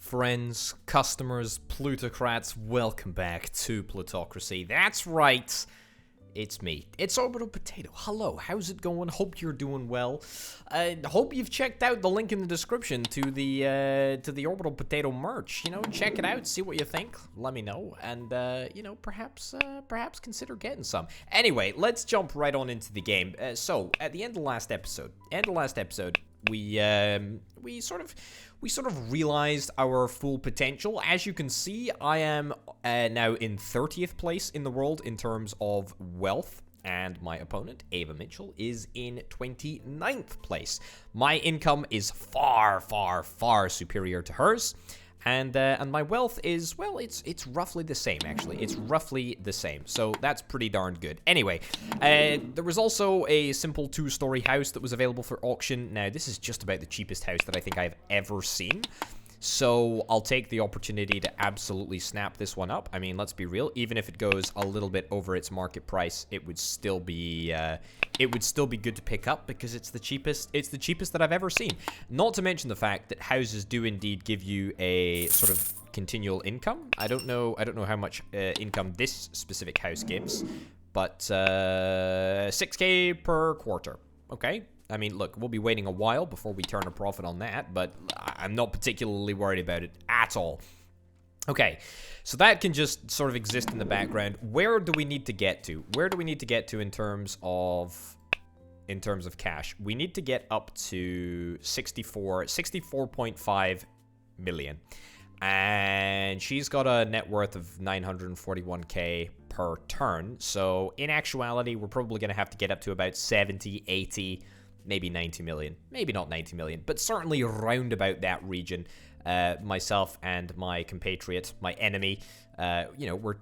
Friends, customers, plutocrats, welcome back to Plutocracy. That's right, it's me. It's Orbital Potato. Hello, how's it going? Hope you're doing well. Hope you've checked out the link in the description to the Orbital Potato merch. You know, check it out, see what you think. Let me know, and you know, perhaps consider getting some. Anyway, let's jump right on into the game. So at the end of the last episode, we sort of realized our full potential. As you can see, I am now in 30th place in the world in terms of wealth, and my opponent, Ava Mitchell, is in 29th place. My income is far, far, far superior to hers. And my wealth is, well, it's roughly the same, actually. It's roughly the same, so that's pretty darn good. Anyway, there was also a simple two-story house that was available for auction. Now, this is just about the cheapest house that I think I've ever seen. So I'll take the opportunity to absolutely snap this one up. I mean, let's be real. Even if it goes a little bit over its market price, it would still be good to pick up because it's the cheapest. It's the cheapest that I've ever seen. Not to mention the fact that houses do indeed give you a sort of continual income. I don't know how much income this specific house gives, but 6K per quarter. Okay. I mean, look, we'll be waiting a while before we turn a profit on that, but I'm not particularly worried about it at all. Okay, so that can just sort of exist in the background. Where do we need to get to? Where do we need to get to in terms of cash? We need to get up to 64.5 million. And she's got a net worth of 941k per turn. So in actuality, we're probably going to have to get up to about 70, 80, maybe 90 million. Maybe not 90 million, but certainly around about that region. Myself and my compatriot, my enemy, you know, we're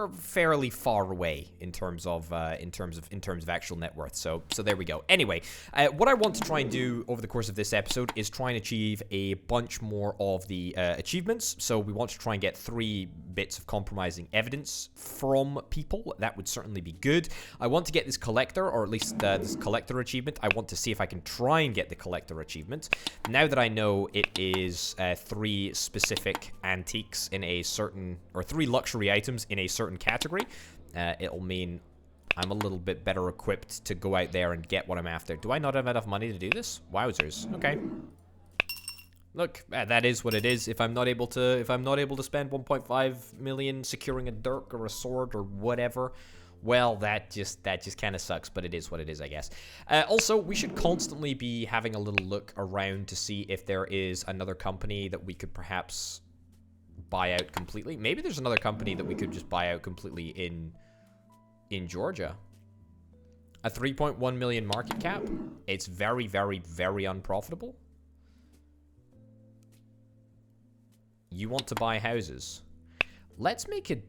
fairly far away in terms of actual net worth. So there we go. Anyway, what I want to try and do over the course of this episode is try and achieve a bunch more of the achievements. So we want to try and get 3 bits of compromising evidence from people. That would certainly be good. I want to get this collector, or at least this collector achievement. I want to see if I can try and get the collector achievement. Now that I know it is 3 specific antiques in a certain, or 3 luxury items in a certain category, it'll mean I'm a little bit better equipped to go out there and get what I'm after. Do I not have enough money to do this? Wowzers. Okay. Look, that is what it is. If I'm not able to spend 1.5 million securing a dirk or a sword or whatever, well, that just kind of sucks, but it is what it is, I guess. Also, we should constantly be having a little look around to see if there is another company that we could perhaps buy out completely. Maybe there's another company that we could just buy out completely in Georgia. A 3.1 million market cap. It's very, very, very unprofitable. You want to buy houses. Let's make it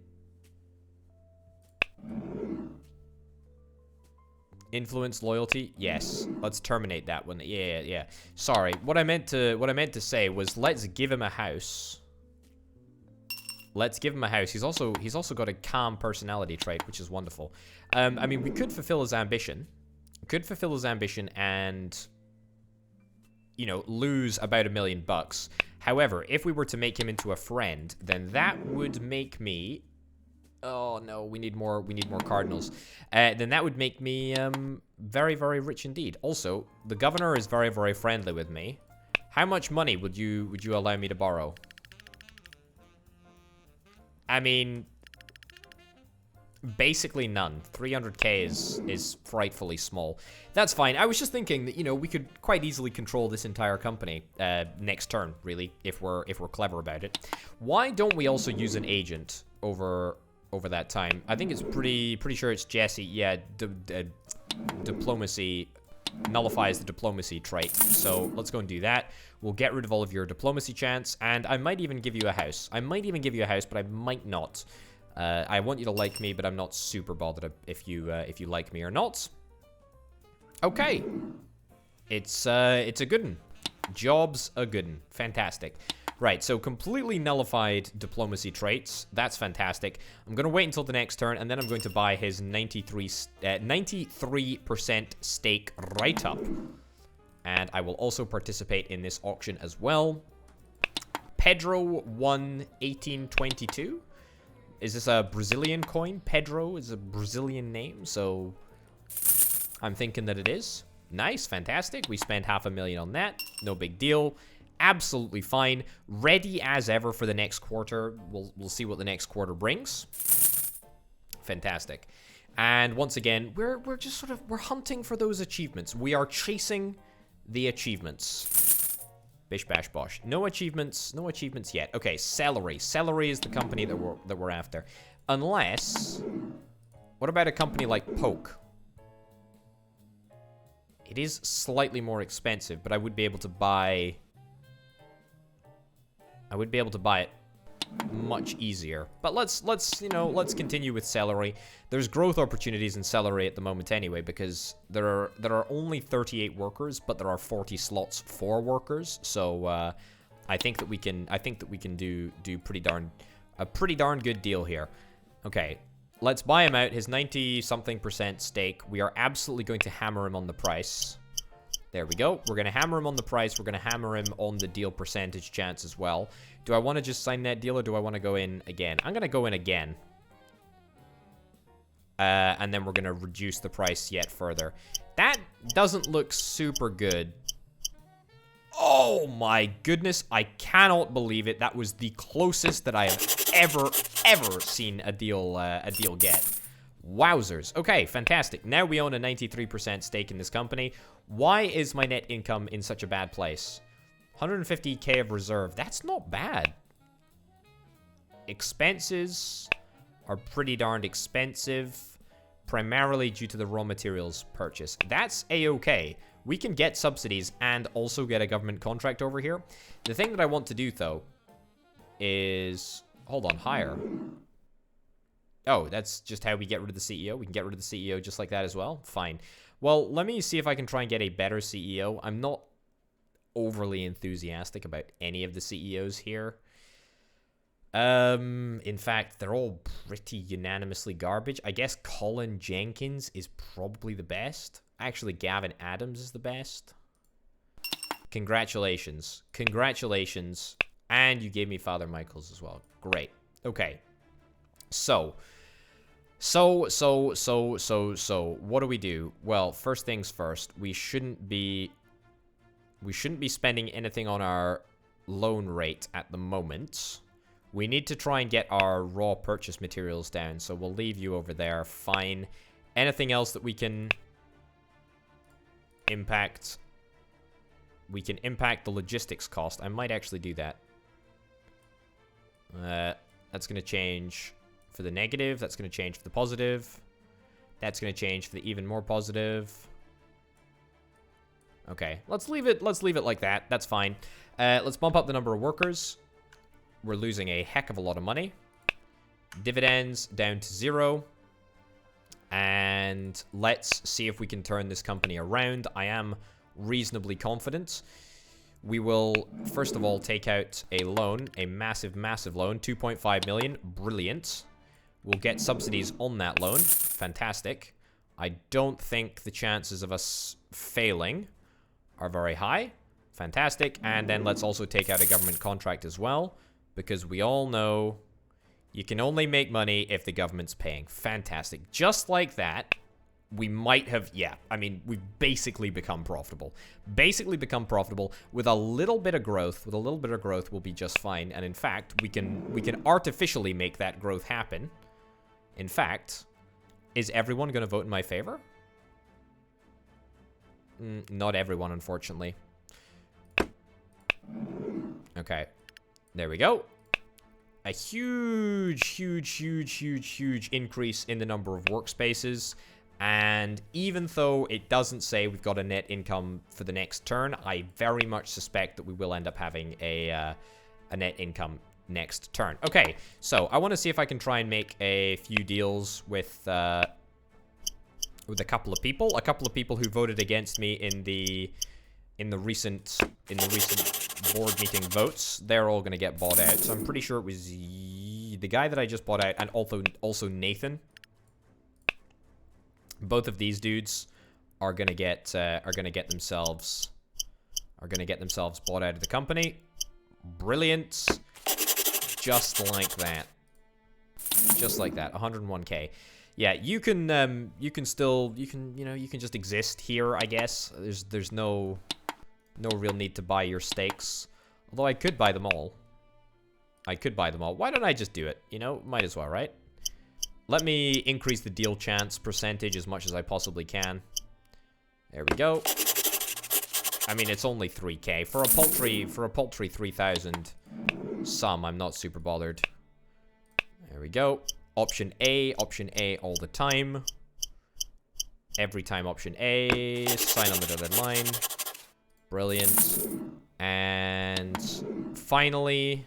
influence loyalty. Yes. Let's terminate that one. Yeah. Sorry. What I meant to say was let's give him a house. Let's give him a house. He's also got a calm personality trait, which is wonderful. I mean, we could fulfill his ambition. And, you know, lose about $1 million. However, if we were to make him into a friend, then that would make me... Oh, no, we need more cardinals. Then that would make me very, very rich indeed. Also, the governor is very, very friendly with me. How much money would you allow me to borrow? I mean, basically none. 300k is frightfully small. That's fine. I was just thinking that, you know, we could quite easily control this entire company next turn, really, if we're clever about it. Why don't we also use an agent over that time? I think it's pretty sure it's Jesse. Yeah, diplomacy nullifies the diplomacy trait. So let's go and do that. We'll get rid of all of your diplomacy chance, and I might even give you a house. I might even give you a house, but I might not. I want you to like me, but I'm not super bothered if you like me or not. Okay. It's a good one. Job's a good one. Fantastic. Right, so completely nullified diplomacy traits. That's fantastic. I'm going to wait until the next turn, and then I'm going to buy his 93% stake right up. And I will also participate in this auction as well. Pedro 11822. Is this a Brazilian coin? Pedro is a Brazilian name, so I'm thinking that it is. Nice, fantastic. We spent $500,000 on that. No big deal. Absolutely fine. Ready as ever for the next quarter. We'll see what the next quarter brings. Fantastic. And once again, we're just sort of, we're hunting for those achievements. We are chasing the achievements. Bish bash bosh. No achievements yet. Okay, Celery. Celery is the company that we're after. Unless, what about a company like Poke? It is slightly more expensive, but I would be able to buy it much easier. But let's continue with Celery. There's growth opportunities in Celery at the moment anyway, because there are only 38 workers, but there are 40 slots for workers. So I think that we can do a pretty darn good deal here. Okay, let's buy him out. His 90-something% stake. We are absolutely going to hammer him on the price. There we go. We're going to hammer him on the price. We're going to hammer him on the deal percentage chance as well. Do I want to just sign that deal, or do I want to go in again? I'm going to go in again. And then we're going to reduce the price yet further. That doesn't look super good. Oh my goodness. I cannot believe it. That was the closest that I have ever seen a deal get. Wowzers. Okay, fantastic. Now we own a 93% stake in this company. Why is my net income in such a bad place? 150k of reserve. That's not bad. Expenses are pretty darned expensive, primarily due to the raw materials purchase. That's a-okay. We can get subsidies and also get a government contract over here. The thing that I want to do, though, is... Hold on, hire. Oh, that's just how we get rid of the CEO. We can get rid of the CEO just like that as well. Fine. Well, let me see if I can try and get a better CEO. I'm not overly enthusiastic about any of the CEOs here. In fact, they're all pretty unanimously garbage. I guess Colin Jenkins is probably the best. Actually, Gavin Adams is the best. Congratulations. Congratulations. And you gave me Father Michaels as well. Great. Okay. So, what do we do? Well, first things first, we shouldn't be spending anything on our loan rate at the moment. We need to try and get our raw purchase materials down, so we'll leave you over there. Fine. Anything else that we can impact? We can impact the logistics cost. I might actually do that. That's going to change for the negative. That's going to change for the positive. That's going to change for the even more positive. Okay, let's leave it like that. That's fine. Let's bump up the number of workers. We're losing a heck of a lot of money. Dividends down to 0. And let's see if we can turn this company around. I am reasonably confident. We will, first of all, take out a loan, a massive loan, 2.5 million. Brilliant. We'll get subsidies on that loan. Fantastic. I don't think the chances of us failing are very high. Fantastic. And then let's also take out a government contract as well, because we all know you can only make money if the government's paying. Fantastic. Just like that, we might have, yeah, I mean, we've basically become profitable. Basically become profitable. With a little bit of growth, we'll be just fine. And in fact, we can artificially make that growth happen. In fact, is everyone going to vote in my favor? Not everyone, unfortunately. Okay. There we go. A huge increase in the number of workspaces. And even though it doesn't say we've got a net income for the next turn, I very much suspect that we will end up having a net income next turn. Okay, so I want to see if I can try and make a few deals with a couple of people who voted against me in the recent board meeting votes. They're all going to get bought out. So I'm pretty sure it was the guy that I just bought out, and also Nathan. Both of these dudes are going to get themselves bought out of the company. Brilliant. Just like that. Just like that. 101k. Yeah, you can still, you can just exist here, I guess. There's no real need to buy your stakes. Although I could buy them all. I could buy them all. Why don't I just do it? You know, might as well, right? Let me increase the deal chance percentage as much as I possibly can. There we go. I mean, it's only 3k. For a paltry 3,000 sum, I'm not super bothered. There we go. Option A all the time. Every time option A. Sign on the dotted line. Brilliant. And finally,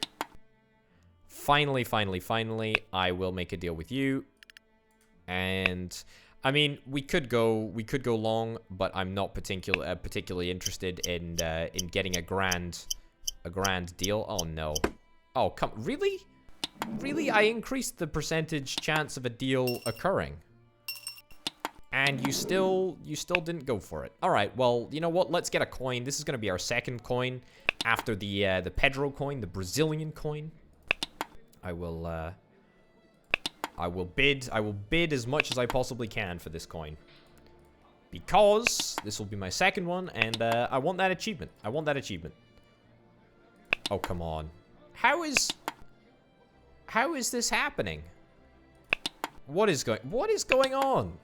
I will make a deal with you. And I mean, we could go long, but I'm not particularly interested in getting a grand deal. Oh no. Oh, come, really? Really? I increased the percentage chance of a deal occurring. And you still didn't go for it. All right, well, you know what? Let's get a coin. This is going to be our second coin after the Pedro coin, the Brazilian coin. I will bid as much as I possibly can for this coin. Because this will be my second one, and I want that achievement. Oh, come on. How is this happening? What is going on?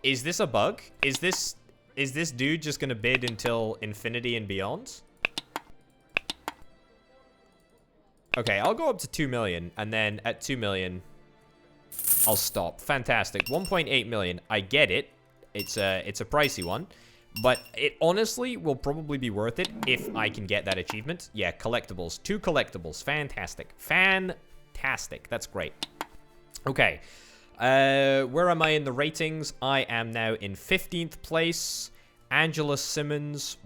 Is this a bug? Is this dude just gonna bid until infinity and beyond? Okay, I'll go up to 2 million, and then at 2 million, I'll stop. Fantastic. 1.8 million. I get it. It's a pricey one. But it honestly will probably be worth it if I can get that achievement. Yeah, collectibles. 2 collectibles. Fantastic. Fantastic. That's great. Okay. Where am I in the ratings? I am now in 15th place. Angela Simmons.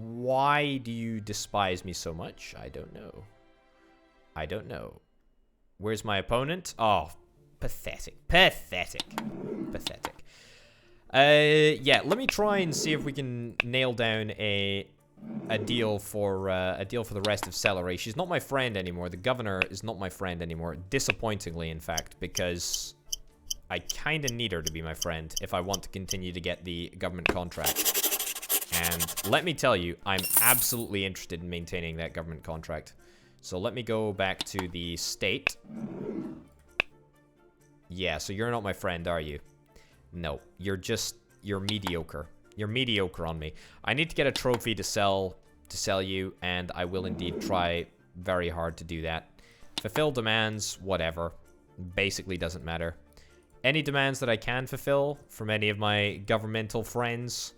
Why do you despise me so much? I don't know. Where's my opponent? Oh, pathetic. Yeah, let me try and see if we can nail down a deal for the rest of Celery. She's not my friend anymore. The governor is not my friend anymore. Disappointingly, in fact, because I kind of need her to be my friend if I want to continue to get the government contract. And let me tell you, I'm absolutely interested in maintaining that government contract. So let me go back to the state. Yeah, so you're not my friend, are you? No, you're mediocre. You're mediocre on me. I need to get a trophy to sell you, and I will indeed try very hard to do that. Fulfill demands, whatever. Basically doesn't matter. Any demands that I can fulfill from any of my governmental friends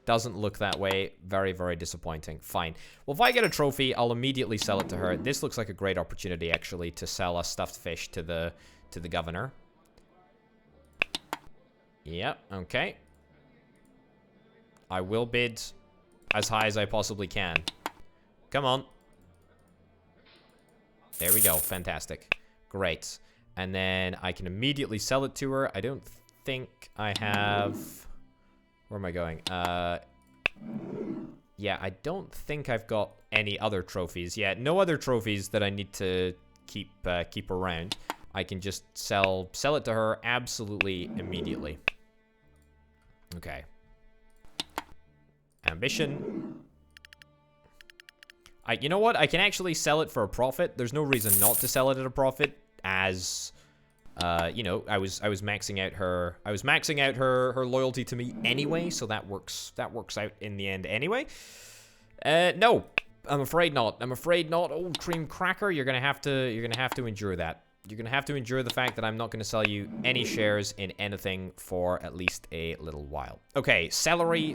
doesn't look that way. Very, very disappointing. Fine. Well, if I get a trophy, I'll immediately sell it to her. This looks like a great opportunity, actually, to sell a stuffed fish to the governor. Yep, okay. I will bid as high as I possibly can. Come on. There we go. Fantastic. Great. And then I can immediately sell it to her. I don't think I have... Where am I going? Yeah, I don't think I've got any other trophies. Yeah, no other trophies that I need to keep around. I can just sell it to her absolutely immediately. Okay. Ambition. You know what? I can actually sell it for a profit. There's no reason not to sell it at a profit, as you know, I was maxing out her loyalty to me anyway, so that works out in the end anyway. No, I'm afraid not. Old cream cracker, you're gonna have to endure that. You're gonna have to endure the fact that I'm not gonna sell you any shares in anything for at least a little while. Okay, Celery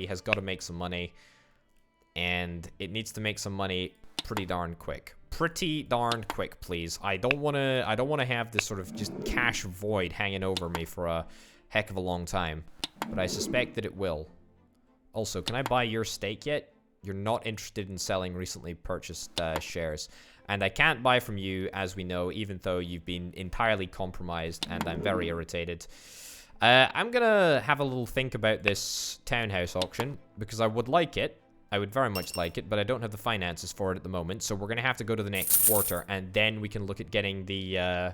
has got to make some money, and it needs to make some money pretty darn quick. Pretty darn quick, please. I don't want to have this sort of just cash void hanging over me for a heck of a long time, but I suspect that it will. Also, can I buy your stake yet? You're not interested in selling recently purchased shares. And I can't buy from you, as we know, even though you've been entirely compromised, and I'm very irritated. I'm gonna have a little think about this townhouse auction, because I would like it. I would very much like it, but I don't have the finances for it at the moment, so we're gonna have to go to the next quarter, and then we can look at getting the,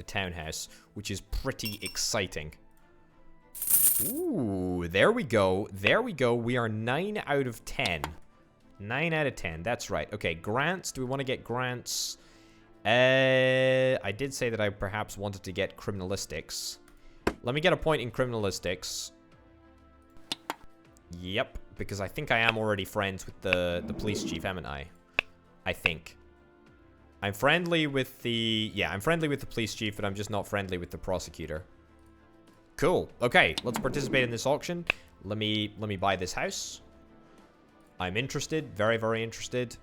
townhouse, which is pretty exciting. Ooh, there we go. There we go. We are 9 out of 10. 9 out of 10. That's right. Okay, grants. Do we want to get grants? I did say that I perhaps wanted to get criminalistics. Let me get a point in criminalistics. Yep, because I think I am already friends with the police chief, haven't I? I think. I'm friendly with the... Yeah, I'm friendly with the police chief, but I'm just not friendly with the prosecutor. Cool. Okay, let's participate in this auction. Let me buy this house. I'm interested. Very, very interested.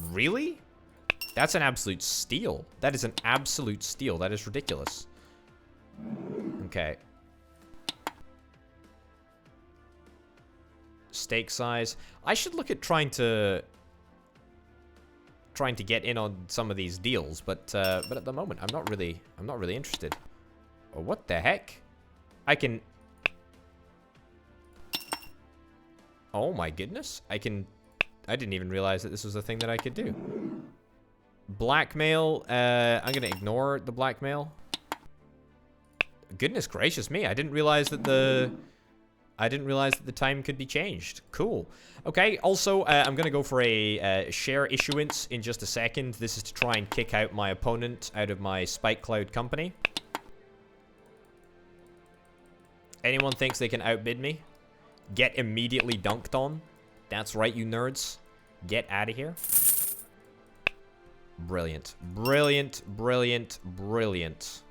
Really? That's an absolute steal. That is an absolute steal. That is ridiculous. Okay. Stake size. I should look at trying to get in on some of these deals, but at the moment I'm not really interested. Oh, what the heck? I can... Oh my goodness. I didn't even realize that this was a thing that I could do. Blackmail. I'm gonna ignore the blackmail. Goodness gracious me. I didn't realize that the time could be changed. Cool. Okay, also, I'm gonna go for a share issuance in just a second. This is to try and kick out my opponent out of my Spike Cloud company. Anyone thinks they can outbid me? Get immediately dunked on? That's right, you nerds. Get out of here. Brilliant. Brilliant, brilliant, brilliant.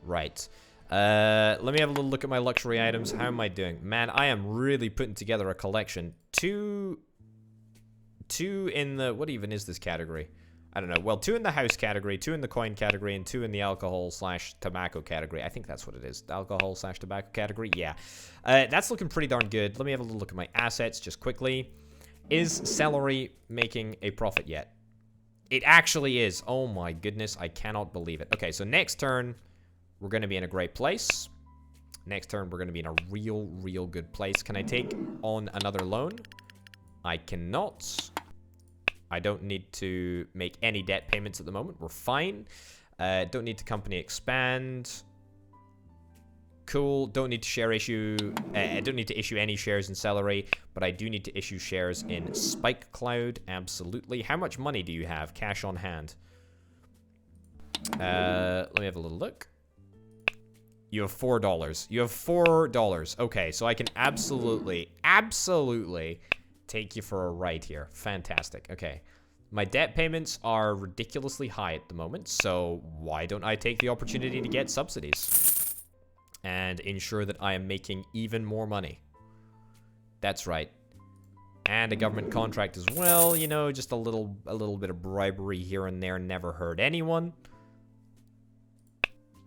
Right. Let me have a little look at my luxury items. How am I doing? Man, I am really putting together a collection. Two in the... What even is this category? I don't know. Well, 2 in the house category, 2 in the coin category, and 2 in the alcohol/tobacco category. I think that's what it is. The alcohol/tobacco category? Yeah. That's looking pretty darn good. Let me have a little look at my assets just quickly. Is Celery making a profit yet? It actually is. Oh my goodness. I cannot believe it. Okay, so next turn, we're going to be in a great place. Next turn, we're going to be in a real good place. Can I take on another loan? I cannot. I don't need to make any debt payments at the moment. We're fine. Don't need to company expand. Cool. Don't need to share issue. I don't need to issue any shares in Celery, but I do need to issue shares in Spike Cloud. Absolutely. How much money do you have? Cash on hand. Let me have a little look. You have $4. You have $4. Okay, so I can absolutely take you for a ride here. Fantastic. Okay. My debt payments are ridiculously high at the moment, so why don't I take the opportunity to get subsidies and ensure that I am making even more money? That's right. And a government contract as well, you know, just a little bit of bribery here and there never hurt anyone.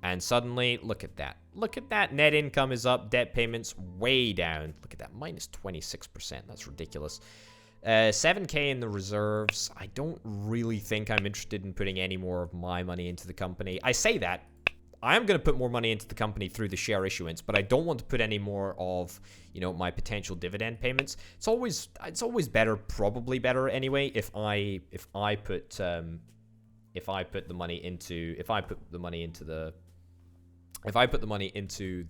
And suddenly, look at that. Look at that. Net income is up. Debt payments way down. Look at that. Minus 26%. That's ridiculous. 7K in the reserves. I don't really think I'm interested in putting any more of my money into the company. I say that. I'm going to put more money into the company through the share issuance, but I don't want to put any more of, you know, my potential dividend payments. It's always better, probably better anyway, if I put the money into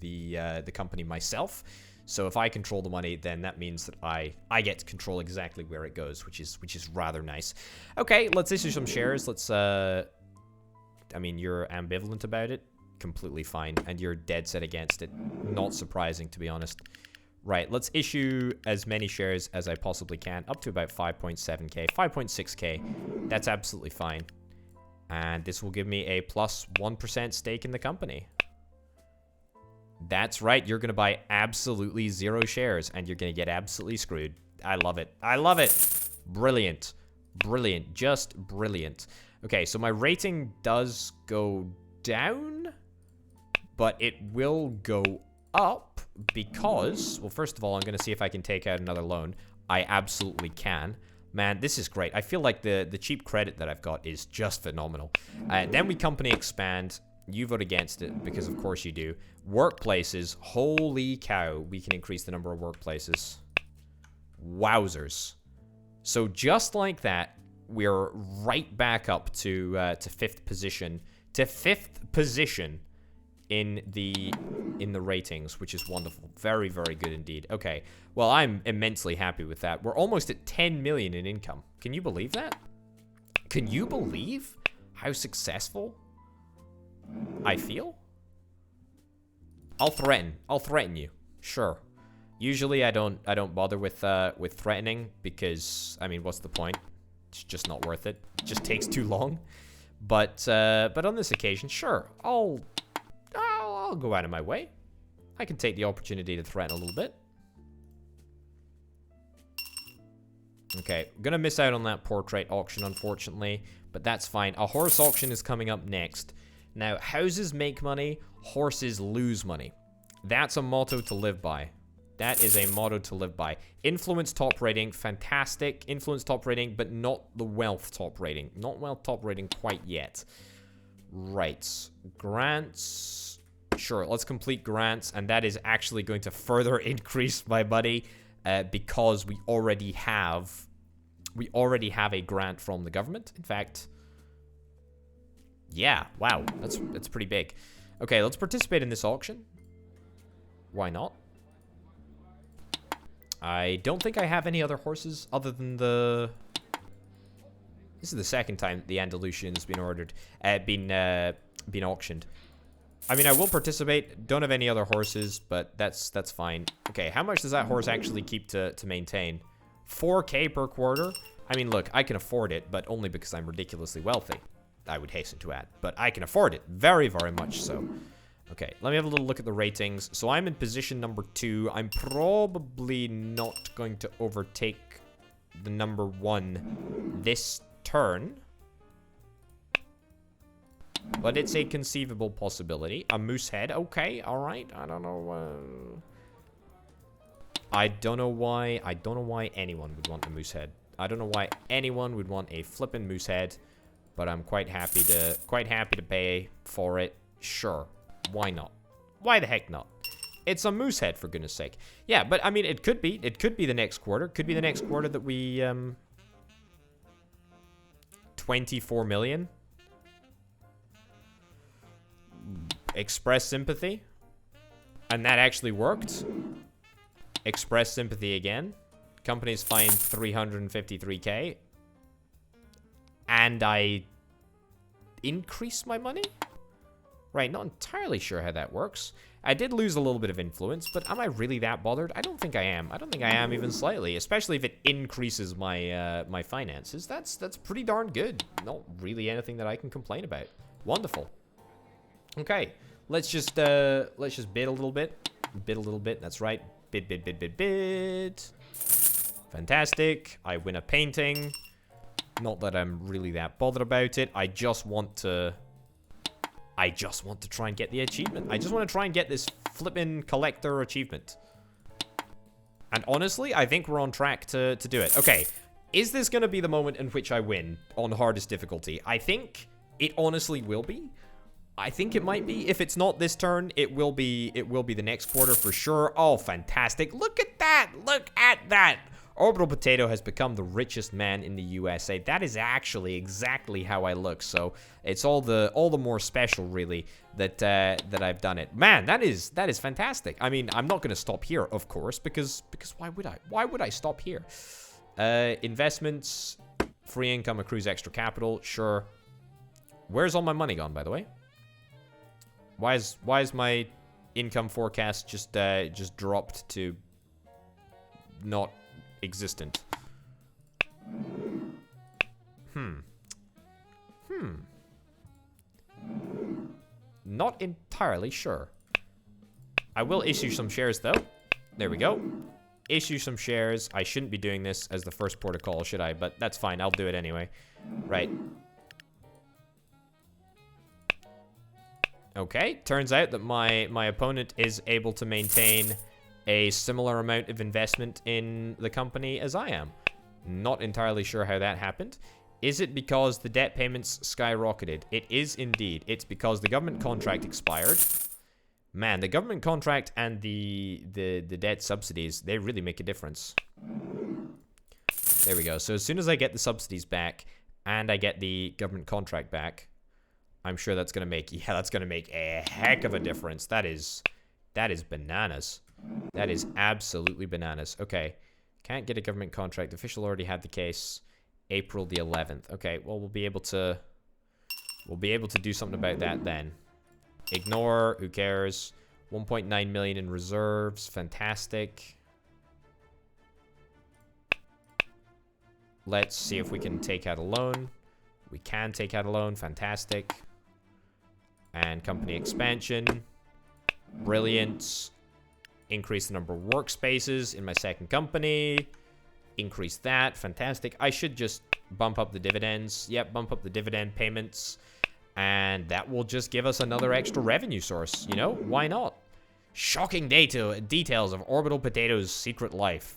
the company myself. So if I control the money, then that means that I get to control exactly where it goes, which is rather nice. Okay, let's issue some shares. Let's I mean, you're ambivalent about it. Completely fine. And you're dead set against it. Not surprising, to be honest. Right, let's issue as many shares as I possibly can, up to about 5.7k, 5.6k. That's absolutely fine. And this will give me a plus 1% stake in the company. That's right, you're going to buy absolutely 0 shares, and you're going to get absolutely screwed. I love it. I love it. Brilliant. Brilliant. Just brilliant. Okay, so my rating does go down, but it will go up because, well, first of all, I'm going to see if I can take out another loan. I absolutely can. Man, this is great. I feel like the cheap credit that I've got is just phenomenal. Then we company expand. You vote against it because of course you do. Workplaces. Holy cow. We can increase the number of workplaces. Wowzers. So just like that, we're right back up to 5th position. To 5th position in the ratings, which is wonderful. Very, very good indeed. Okay. Well, I'm immensely happy with that. We're almost at 10 million in income. Can you believe that? Can you believe how successful I feel? I'll threaten you. Sure. Usually I don't bother with threatening because, I mean, what's the point? It's just not worth it. It just takes too long. But on this occasion, sure. I'll go out of my way. I can take the opportunity to threaten a little bit. Okay, gonna miss out on that portrait auction, unfortunately, but that's fine. A horse auction is coming up next. Now, houses make money, horses lose money. That's a motto to live by. That is a motto to live by. Influence top rating, fantastic. Influence top rating, but not the wealth top rating. Not wealth top rating quite yet. Right. Grants. Sure, let's complete grants, and that is actually going to further increase my money because we already have a grant from the government. In fact, yeah, wow, that's pretty big. Okay, let's participate in this auction. Why not? I don't think I have any other horses other than the... This is the second time the Andalusian's been ordered, been auctioned. I mean, I will participate. Don't have any other horses, but that's fine. Okay, how much does that horse actually keep to maintain? 4K per quarter? I mean, look, I can afford it, but only because I'm ridiculously wealthy. I would hasten to add, but I can afford it. Very, very much so. Okay, let me have a little look at the ratings. So I'm in position number 2. I'm probably not going to overtake the number 1 this turn. But it's a conceivable possibility. A moose head. Okay, alright. I don't know. I don't know why anyone would want a moose head. I don't know why anyone would want a flippin' moose head. But I'm quite happy to pay for it. Sure. Why not? Why the heck not? It's a moose head, for goodness sake. Yeah, but I mean, it could be the next quarter. Could be the next quarter that we 24 million. Express sympathy. And that actually worked. Express sympathy again. Company's fined 353k. And I increase my money? Right, not entirely sure how that works. I did lose a little bit of influence, but am I really that bothered? I don't think I am. I don't think I am even slightly, especially if it increases my my finances. That's pretty darn good. Not really anything that I can complain about. Wonderful. Okay, let's just bid a little bit. Bid a little bit. That's right. Bid. Fantastic. I win a painting. Not that I'm really that bothered about it. I just want to try and get the achievement. I just want to try and get this flippin' collector achievement. And honestly, I think we're on track to do it. Okay, is this going to be the moment in which I win on hardest difficulty? I think it honestly will be. I think it might be. If it's not this turn, it will be the next quarter for sure. Oh, fantastic. Look at that. Look at that. Orbital Potato has become the richest man in the USA. That is actually exactly how I look. So it's all the more special, really, that I've done it. Man, that is fantastic. I mean, I'm not going to stop here, of course, because why would I? Why would I stop here? Investments, free income accrues extra capital. Sure. Where's all my money gone, by the way? Why is my income forecast just dropped to not existent? Not entirely sure. I will issue some shares, though. There we go. Issue some shares. I shouldn't be doing this as the first port of call, should I? But that's fine. I'll do it anyway. Right. Okay. Turns out that my opponent is able to maintain a similar amount of investment in the company as I am. Not entirely sure how that happened. Is it because the debt payments skyrocketed? It is indeed. It's because the government contract expired. Man, the government contract and the debt subsidies, they really make a difference. There we go. So as soon as I get the subsidies back and I get the government contract back, I'm sure that's going to make, yeah, that's going to make a heck of a difference. That is bananas. That is absolutely bananas. Okay. Can't get a government contract. Official already had the case. April the 11th. Okay, well, we'll be able to do something about that then. Ignore, who cares? 1.9 million in reserves. Fantastic. Let's see if we can take out a loan. We can take out a loan. Fantastic. And company expansion. Brilliant. Increase the number of workspaces in my second company. Increase that. Fantastic. I should just bump up the dividends. Yep, bump up the dividend payments. And that will just give us another extra revenue source. You know, why not? Shocking details of Orbital Potato's secret life.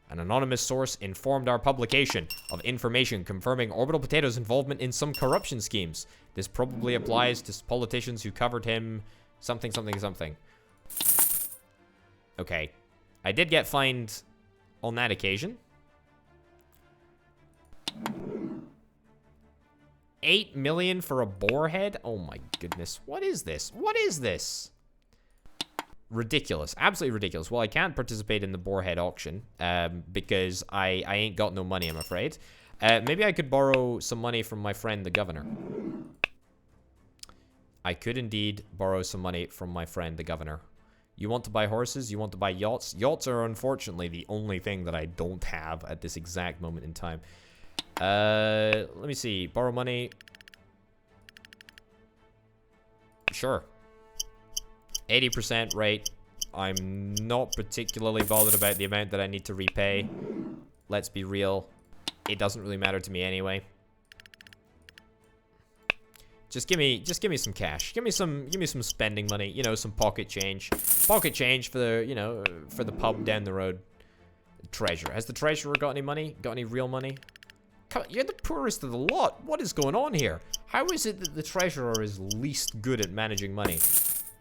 An anonymous source informed our publication of information confirming Orbital Potato's involvement in some corruption schemes. This probably applies to politicians who covered him something, something, something. Okay. I did get fined on that occasion. 8 million for a boar head? Oh my goodness. What is this? What is this? Ridiculous. Absolutely ridiculous. Well, I can't participate in the boar head auction because I ain't got no money, I'm afraid. Maybe I could borrow some money from my friend, the governor. I could indeed borrow some money from my friend, the governor. You want to buy horses? You want to buy yachts? Yachts are unfortunately the only thing that I don't have at this exact moment in time. Let me see. Borrow money. Sure. 80% rate. I'm not particularly bothered about the amount that I need to repay. Let's be real. It doesn't really matter to me anyway. Just give me some cash. Give me some spending money, you know, some pocket change. Pocket change for the, you know, for the pub down the road. Treasurer. Has the treasurer got any money? Got any real money? Come on, you're the poorest of the lot. What is going on here? How is it that the treasurer is least good at managing money?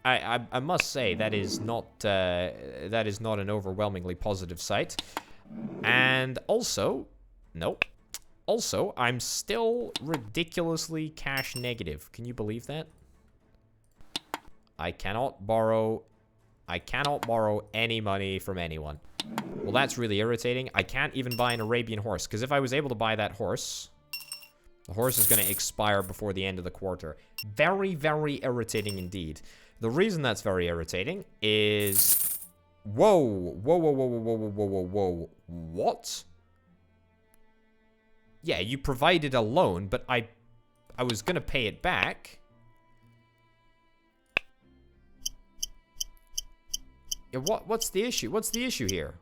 I must say that is not an overwhelmingly positive sight. And also, nope. Also, I'm still ridiculously cash negative. Can you believe that? I cannot borrow any money from anyone. Well, that's really irritating. I can't even buy an Arabian horse, because if I was able to buy that horse, the horse is going to expire before the end of the quarter. Very, very irritating indeed. The reason that's very irritating is... Whoa, whoa, whoa, whoa, whoa, whoa, whoa, whoa, whoa, what? Yeah, you provided a loan, but I was going to pay it back. Yeah, what's the issue? What's the issue here?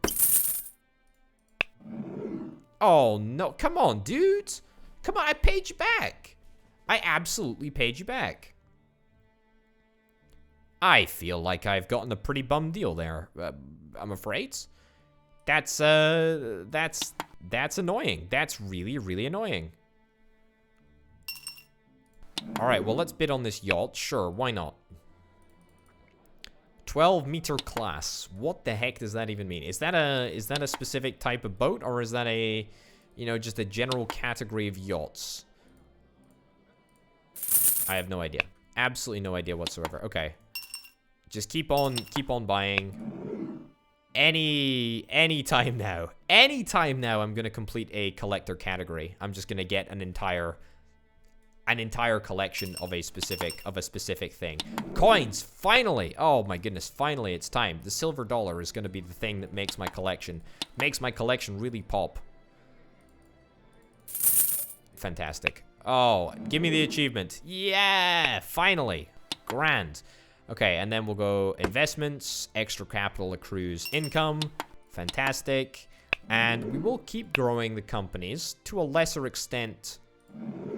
Oh, no. Come on, dude. Come on, I paid you back. I absolutely paid you back. I feel like I've gotten a pretty bum deal there, I'm afraid. That's annoying. That's really, really annoying. Alright, well, let's bid on this yacht. Sure, why not? 12-meter class. What the heck does that even mean? Is that a specific type of boat, or is that a, you know, just a general category of yachts? I have no idea. Absolutely no idea whatsoever. Okay. Just keep on buying. Any time now. Any time now I'm going to complete a collector category. I'm just going to get an entire collection of a specific thing. Coins, finally. Oh my goodness, finally it's time. The silver dollar is going to be the thing that makes my collection really pop. Fantastic. Oh, give me the achievement. Yeah, finally. Grand. Okay, and then we'll go investments, extra capital accrues income. Fantastic. And we will keep growing the companies to a lesser extent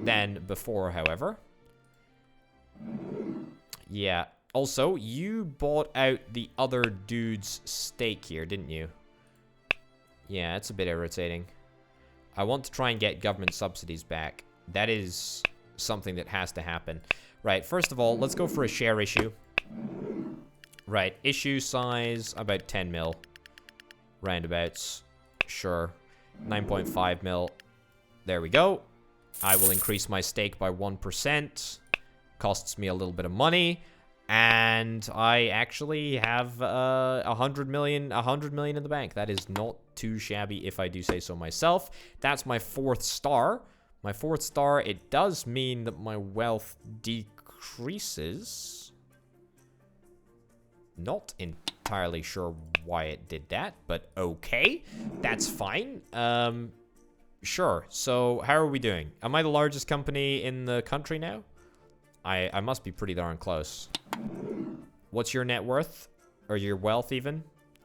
than before, however. Yeah. Also, you bought out the other dude's stake here, didn't you? Yeah, it's a bit irritating. I want to try and get government subsidies back. That is something that has to happen. Right, first of all, let's go for a share issue. Right, issue size, about 10 mil. Roundabouts. Sure. 9.5 mil. There we go. I will increase my stake by 1%. Costs me a little bit of money. And I actually have 100 million in the bank. That is not too shabby if I do say so myself. That's my 4th star. My 4th star, it does mean that my wealth decreases. Not entirely sure why it did that, but okay. That's fine. Sure. So how are we doing? Am I the largest company in the country now? I must be pretty darn close. What's your net worth? Or your wealth even?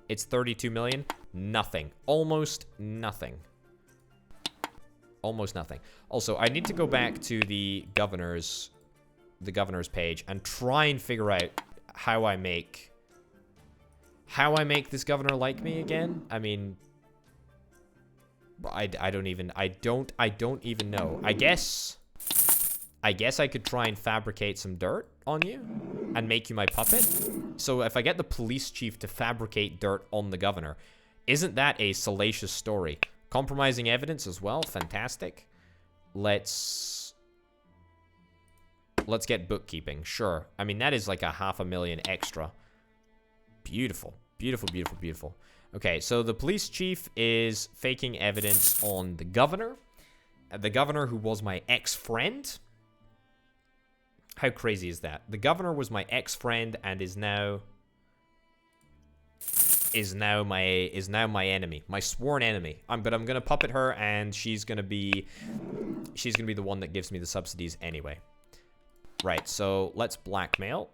It's 32 million. Nothing. Almost nothing. Almost nothing. Also, I need to go back to the governor's page and try and figure out how I make this governor like me again. I mean, I don't even know. I guess I could try and fabricate some dirt on you and make you my puppet. So if I get the police chief to fabricate dirt on the governor, isn't that a salacious story? Compromising evidence as well. Fantastic. Let's get bookkeeping. Sure. I mean, that is like a 500,000 extra. Beautiful. Beautiful, beautiful, beautiful. Okay, so the police chief is faking evidence on the governor. The governor who was my ex-friend. How crazy is that? The governor was my ex-friend and is now my enemy, my sworn enemy. But I'm gonna puppet her, and she's gonna be the one that gives me the subsidies anyway. Right. So let's blackmail.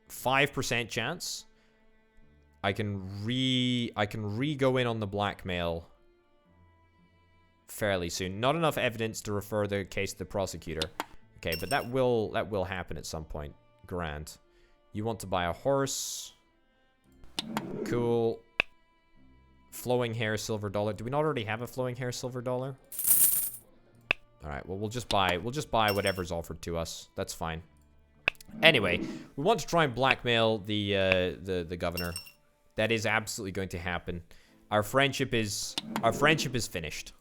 5% chance. I can re-go in on the blackmail fairly soon. Not enough evidence to refer the case to the prosecutor. Okay, but that will happen at some point. Grand. You want to buy a horse? Cool. Flowing hair silver dollar. Do we not already have a flowing hair silver dollar? All right. Well, we'll just buy whatever's offered to us. That's fine. Anyway, we want to try and blackmail the governor. That is absolutely going to happen. Our friendship is finished.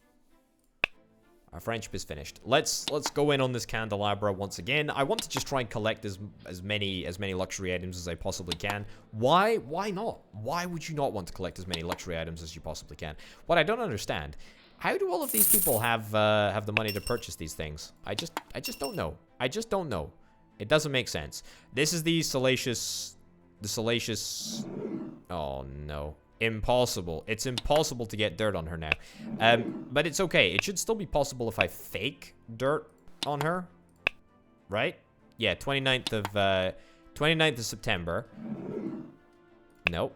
Our friendship is finished. Let's go in on this candelabra once again. I want to just try and collect as many luxury items as I possibly can. Why not? Why would you not want to collect as many luxury items as you possibly can? What I don't understand, how do all of these people have the money to purchase these things? I just don't know. I just don't know. It doesn't make sense. This is the salacious. Oh no. Impossible. It's impossible to get dirt on her now. But it's okay. It should still be possible if I fake dirt on her. Right? Yeah, 29th of September. Nope.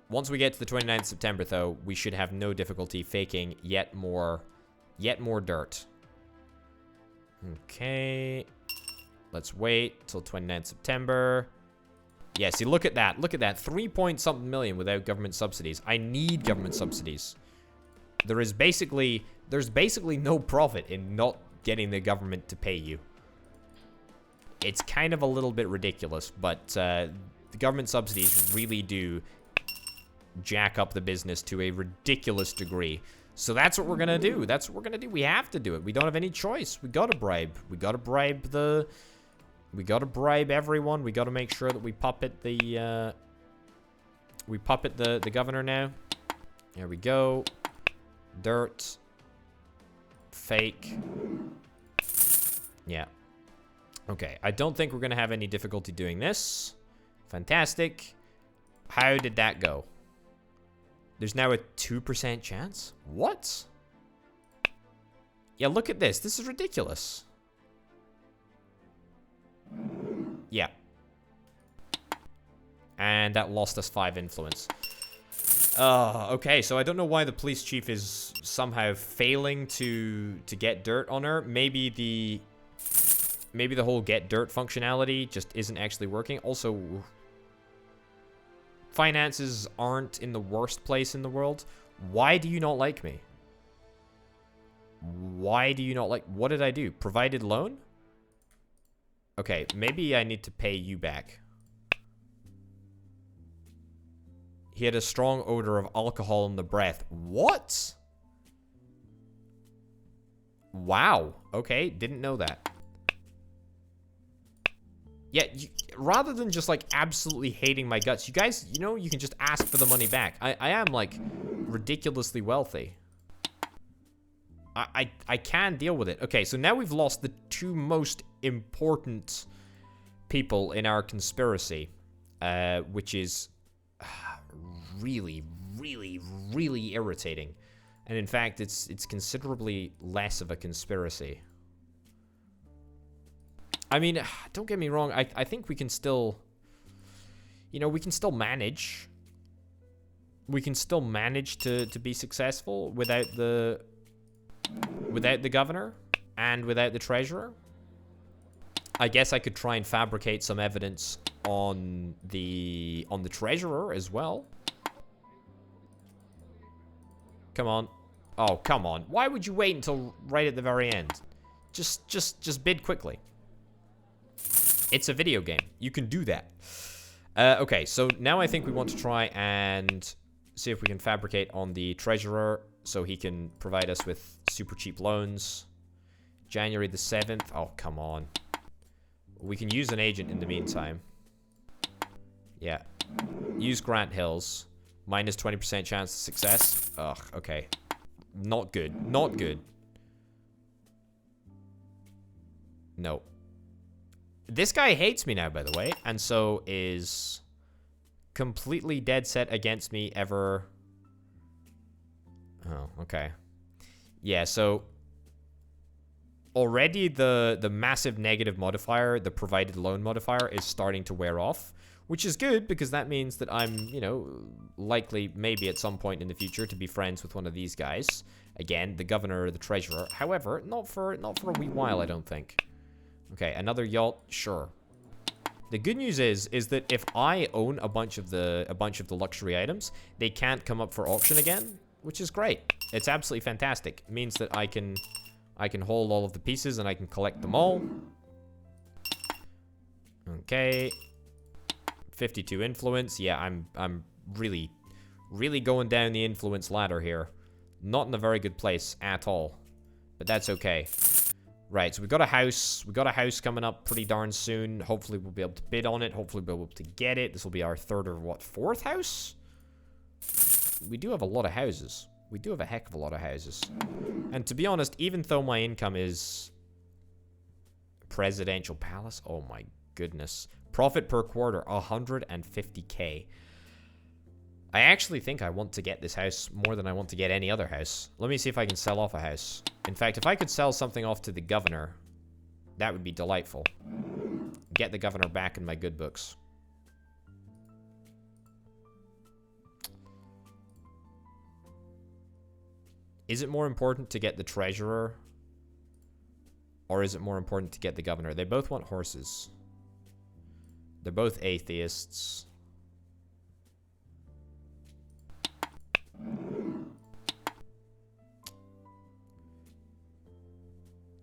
Once we get to the 29th of September, though, we should have no difficulty faking yet more dirt. Okay. Let's wait till 29th September. Yeah, see, look at that. Look at that. 3-point-something million without government subsidies. I need government subsidies. There's basically no profit in not getting the government to pay you. It's kind of a little bit ridiculous, but the government subsidies really do jack up the business to a ridiculous degree. So that's what we're gonna do. That's what we're gonna do. We have to do it. We don't have any choice. We gotta bribe. We gotta bribe everyone. We gotta make sure that we puppet the governor now. There we go. Dirt. Fake. Yeah. Okay. I don't think we're gonna have any difficulty doing this. Fantastic. How did that go? There's now a 2% chance? What? Yeah, look at this. This is ridiculous. Yeah. And that lost us 5 influence. Okay, so I don't know why the police chief is somehow failing to get dirt on her. Maybe the whole get dirt functionality just isn't actually working. Also, finances aren't in the worst place in the world. Why do you not like me? Why do you not like... What did I do? Provided loan? Okay, maybe I need to pay you back. He had a strong odor of alcohol in the breath. What? Wow. Okay, didn't know that. Yeah, rather than just, like, absolutely hating my guts, you guys, you know, you can just ask for the money back. I am, like, ridiculously wealthy. I can deal with it. Okay, so now we've lost the two most important people in our conspiracy, which is really, really, really irritating. And in fact, it's considerably less of a conspiracy. I mean, don't get me wrong. I think we can still, you know, we can still manage. We can still manage to be successful without the governor and without the treasurer. I guess I could try and fabricate some evidence on the treasurer as well. Come on. Oh, come on. Why would you wait until right at the very end? Just bid quickly. It's a video game. You can do that. Okay, so now I think we want to try and see if we can fabricate on the treasurer so he can provide us with super cheap loans. January the 7th. Oh, come on. We can use an agent in the meantime. Yeah. Use Grant Hills. Minus 20% chance of success. Ugh, okay. Not good. Not good. No. This guy hates me now, by the way, and so is completely dead set against me ever. Oh, okay. Yeah, so already the massive negative modifier, the provided loan modifier, is starting to wear off, which is good because that means that I'm, you know, likely maybe at some point in the future to be friends with one of these guys. Again, the governor or the treasurer. However, not for a wee while, I don't think. Okay, another yacht, sure. The good news is that if I own a bunch of the luxury items, they can't come up for auction again, which is great. It's absolutely fantastic. It means that I can hold all of the pieces and I can collect them all. Okay. 52 influence. Yeah, I'm really going down the influence ladder here. Not in a very good place at all. But that's okay. Right, so we've got a house. We've got a house coming up pretty darn soon. Hopefully we'll be able to bid on it. Hopefully we'll be able to get it. This will be our third or what, fourth house? We do have a lot of houses. We do have a heck of a lot of houses. And to be honest, even though my income is presidential palace, oh my goodness. Profit per quarter, 150k. I actually think I want to get this house more than I want to get any other house. Let me see if I can sell off a house. In fact, if I could sell something off to the governor, that would be delightful. Get the governor back in my good books. Is it more important to get the treasurer? Or is it more important to get the governor? They both want horses. They're both atheists.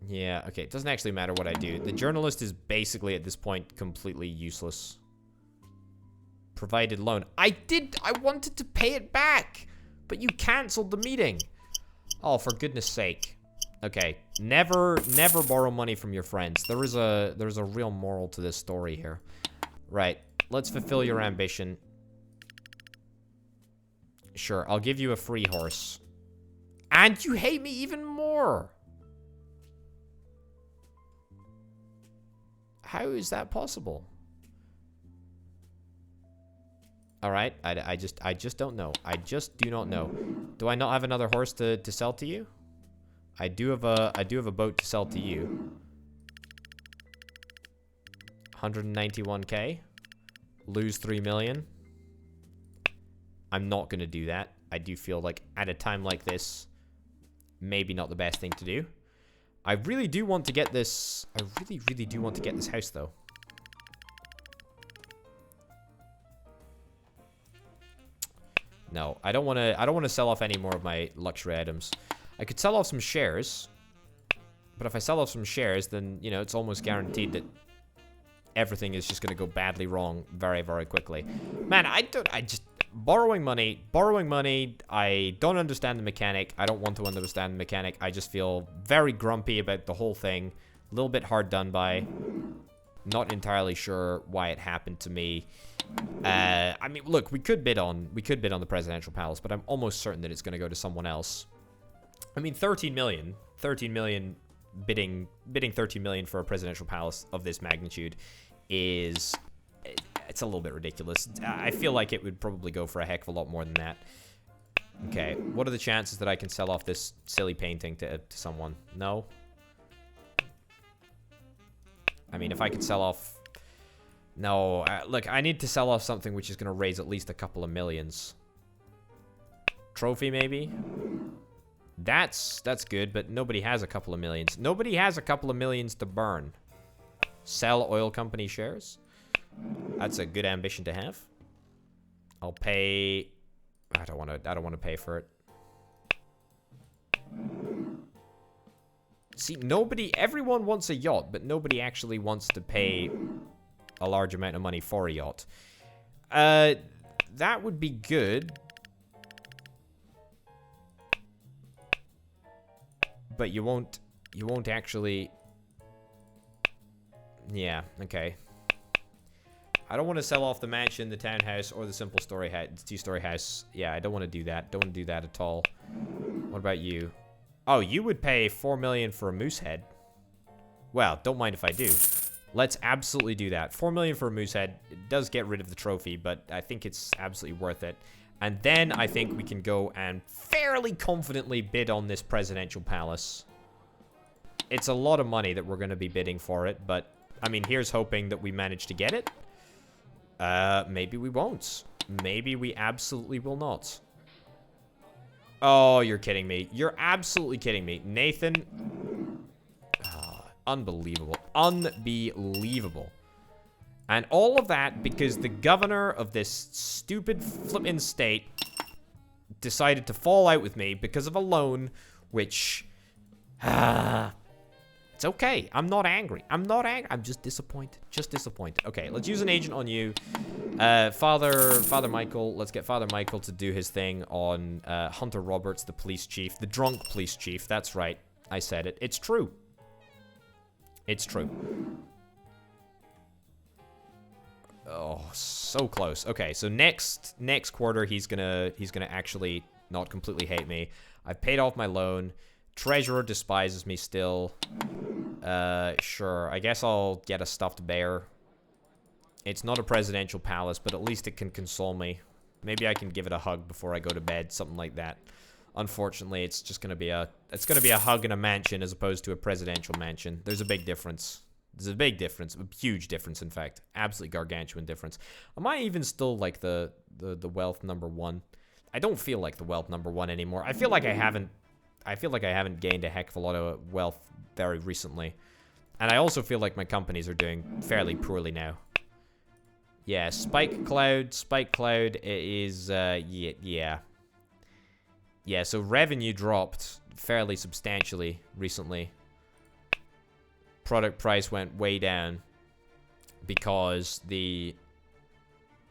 Yeah, okay, it doesn't actually matter what I do. The journalist is basically, at this point, completely useless. Provided loan. I wanted to pay it back, but you canceled the meeting. Oh, for goodness sake. Okay, never borrow money from your friends. There's a real moral to this story here. Right, let's fulfill your ambition. Sure, I'll give you a free horse. And you hate me even more. How is that possible? All right, I just don't know. I just do not know. Do I not have another horse to sell to you? I do have a boat to sell to you. 191k. Lose 3 million. I'm not gonna do that. I do feel like at a time like this, maybe not the best thing to do. I really do want to get this. I really do want to get this house, though. No, I don't want to sell off any more of my luxury items. I could sell off some shares. But if I sell off some shares, then, you know, it's almost guaranteed that everything is just going to go badly wrong very, very quickly. Man, I just... Borrowing money, I don't understand the mechanic. I don't want to understand the mechanic. I just feel very grumpy about the whole thing. A little bit hard done by. Not entirely sure why it happened to me. I mean, look, we could bid on the presidential palace, but I'm almost certain that it's going to go to someone else. I mean, 13 million bidding 13 million for a presidential palace of this magnitude is... It's a little bit ridiculous. I feel like it would probably go for a heck of a lot more than that. Okay, what are the chances that I can sell off this silly painting to someone? No? I mean, if I could sell off... No, look, I need to sell off something which is going to raise at least a couple of millions. Trophy, maybe? That's good, but nobody has a couple of millions. Nobody has a couple of millions to burn. Sell oil company shares? That's a good ambition to have. I'll pay... I don't want to pay for it. See, everyone wants a yacht, but nobody actually wants to pay a large amount of money for a yacht. That would be good. But you won't actually... Yeah, okay. I don't want to sell off the mansion, the townhouse, or the simple two-story house. Yeah, I don't want to do that. Don't want to do that at all. What about you? Oh, you would pay 4 million for a moose head. Well, don't mind if I do. Let's absolutely do that. 4 million for a moose head. It does get rid of the trophy, but I think it's absolutely worth it. And then I think we can go and fairly confidently bid on this presidential palace. It's a lot of money that we're going to be bidding for it, but I mean, here's hoping that we manage to get it. Maybe we won't. Maybe we absolutely will not. Oh, you're kidding me. You're absolutely kidding me. Nathan. Unbelievable. Unbelievable. And all of that because the governor of this stupid flippin' state decided to fall out with me because of a loan, which... It's okay. I'm not angry. I'm just disappointed. Just disappointed. Okay, let's use an agent on you. Father Michael. Let's get Father Michael to do his thing on Hunter Roberts, the police chief. The drunk police chief. That's right. I said it. It's true. It's true. Oh, so close. Okay, so next quarter he's gonna actually not completely hate me. I've paid off my loan. Treasurer despises me still. Sure. I guess I'll get a stuffed bear. It's not a presidential palace, but at least it can console me. Maybe I can give it a hug before I go to bed, something like that. Unfortunately, it's just gonna be a hug in a mansion as opposed to a presidential mansion. There's a big difference. There's a big difference, a huge difference, in fact, absolutely gargantuan difference. Am I even still like the wealth number one? I don't feel like the wealth number one anymore. I feel like I haven't gained a heck of a lot of wealth very recently. And I also feel like my companies are doing fairly poorly now. Yeah, Spike Cloud is, yeah. Yeah, so revenue dropped fairly substantially recently. Product price went way down because we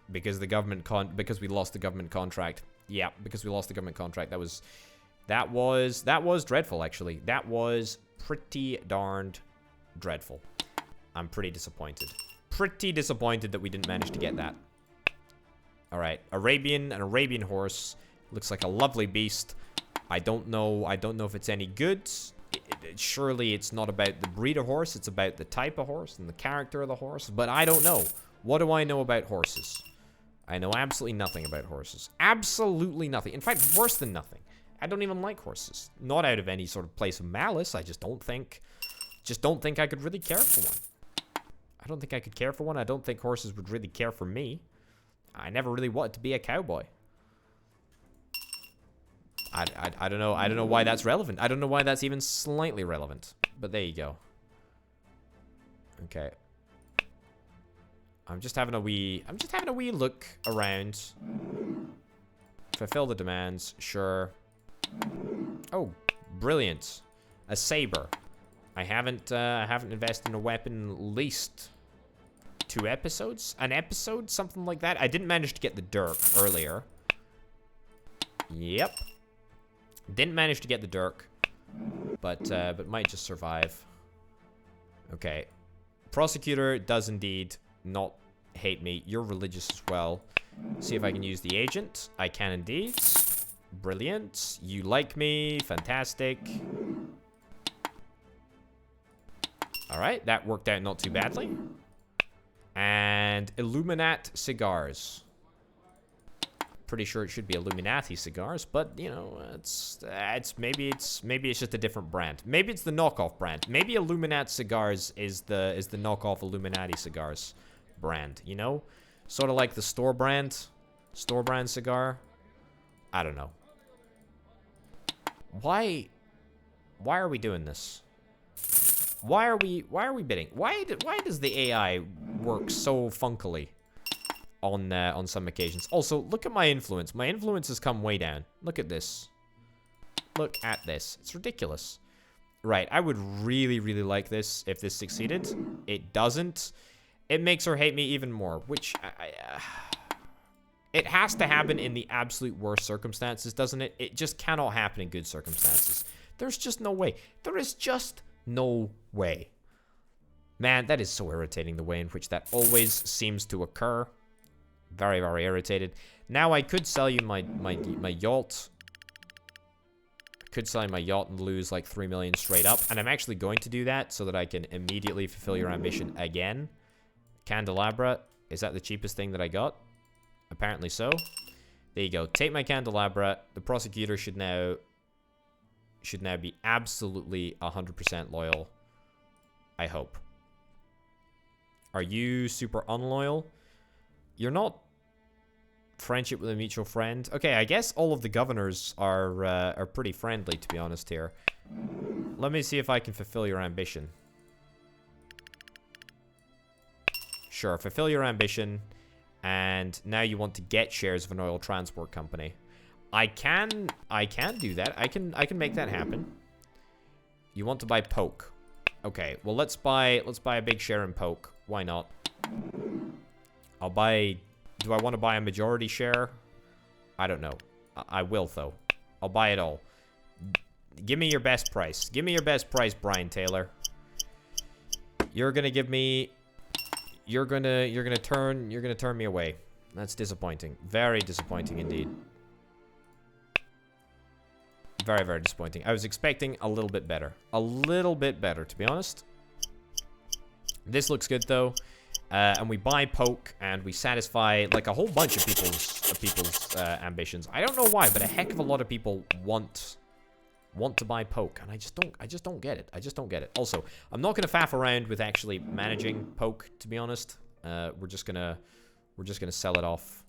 lost the government contract. Yeah, because we lost the government contract. That was dreadful, actually. That was pretty darned dreadful. I'm pretty disappointed. Pretty disappointed that we didn't manage to get that. Alright, an Arabian horse. Looks like a lovely beast. I don't know if it's any good. Surely it's not about the breed of horse. It's about the type of horse and the character of the horse. But I don't know. What do I know about horses? I know absolutely nothing about horses. Absolutely nothing. In fact, worse than nothing. I don't even like horses. Not out of any sort of place of malice. I just don't think I could really care for one. I don't think I could care for one. I don't think horses would really care for me. I never really wanted to be a cowboy. I don't know. I don't know why that's relevant. I don't know why that's even slightly relevant. But there you go. Okay. I'm just having a wee look around. Fulfill the demands, sure. Oh, brilliant. A saber. I haven't invested in a weapon in at least 2 episodes? An episode? Something like that? I didn't manage to get the Dirk earlier. Yep. Didn't manage to get the Dirk. But might just survive. Okay. Prosecutor does indeed not hate me. You're religious as well. See if I can use the agent. I can indeed. Brilliant. You like me. Fantastic. Alright, that worked out not too badly. And Illuminat cigars. Pretty sure it should be Illuminati cigars, but you know, maybe it's just a different brand. Maybe it's the knockoff brand. Maybe Illuminat cigars is the knockoff Illuminati cigars brand, you know? Sort of like the store brand cigar. I don't know. Why are we doing this? Why are we bidding? Why does the AI work so funkily on some occasions? Also, look at my influence. My influence has come way down. Look at this. Look at this. It's ridiculous. Right, I would really, really like this if this succeeded. It doesn't. It makes her hate me even more, which it has to happen in the absolute worst circumstances, doesn't it? It just cannot happen in good circumstances. There's just no way. There is just no way. Man, that is so irritating, the way in which that always seems to occur. Very, very irritated. Now, I could sell you my yacht. I could sell you my yacht and lose like 3 million straight up. And I'm actually going to do that so that I can immediately fulfill your ambition again. Candelabra. Is that the cheapest thing that I got? Apparently so. There you go. Take my candelabra. The prosecutor should now be absolutely 100% loyal. I hope. Are you super unloyal? You're not. Friendship with a mutual friend. Okay, I guess all of the governors are pretty friendly, to be honest here. Let me see if I can fulfill your ambition. Sure, fulfill your ambition. And now you want to get shares of an oil transport company. I can do that. I can make that happen. You want to buy Poke. Okay, well let's buy a big share in Poke. Why not? I'll buy. Do I want to buy a majority share? I don't know. I will though. I'll buy it all. Give me your best price. Give me your best price, Brian Taylor. You're gonna give me. You're gonna turn me away. That's disappointing. Very disappointing indeed. Very, very disappointing. I was expecting a little bit better. A little bit better, to be honest. This looks good, though. And we buy Poke, and we satisfy, like, a whole bunch of people's ambitions. I don't know why, but a heck of a lot of people want to buy Poke, and I just don't get it. I just don't get it. Also, I'm not gonna faff around with actually managing Poke, to be honest. We're just gonna sell it off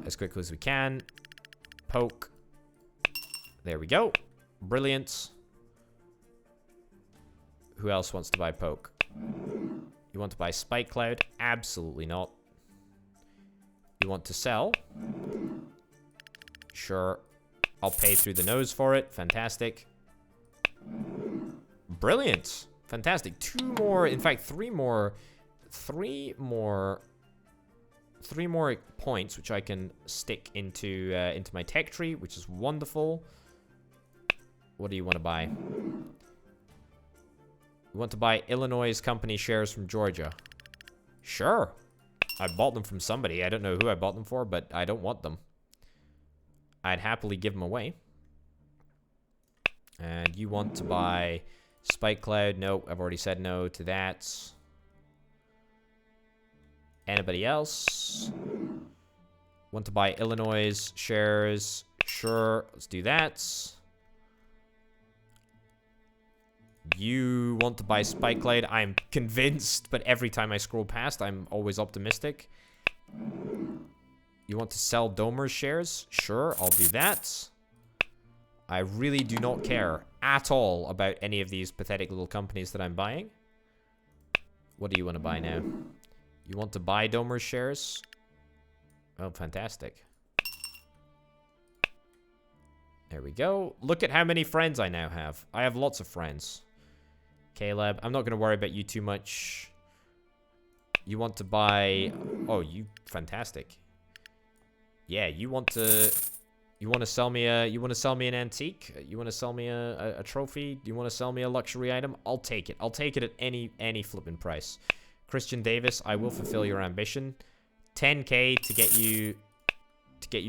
as quickly as we can. Poke. There we go. Brilliant. Who else wants to buy Poke? You want to buy Spike Cloud? Absolutely not. You want to sell? Sure. I'll pay through the nose for it. Fantastic. Brilliant. Fantastic. 2 more. In fact, 3 more. 3 more points, which I can stick into my tech tree, which is wonderful. What do you want to buy? You want to buy Illinois company shares from Georgia? Sure. I bought them from somebody. I don't know who I bought them for, but I don't want them. I'd happily give them away. And you want to buy Spike Cloud? Nope, I've already said no to that. Anybody else? Want to buy Illinois shares? Sure, let's do that. You want to buy Spike Cloud? I'm convinced, but every time I scroll past, I'm always optimistic. You want to sell Domer's shares? Sure, I'll do that. I really do not care at all about any of these pathetic little companies that I'm buying. What do you want to buy now? You want to buy Domer's shares? Oh, fantastic. There we go. Look at how many friends I now have. I have lots of friends. Caleb, I'm not going to worry about you too much. You want to buy... Oh, you... Fantastic. Yeah, you want to... You want to sell me a... You want to sell me an antique? You want to sell me a trophy? Do you want to sell me a luxury item? I'll take it. I'll take it at any flipping price. Christian Davis, I will fulfill your ambition. 10k to get you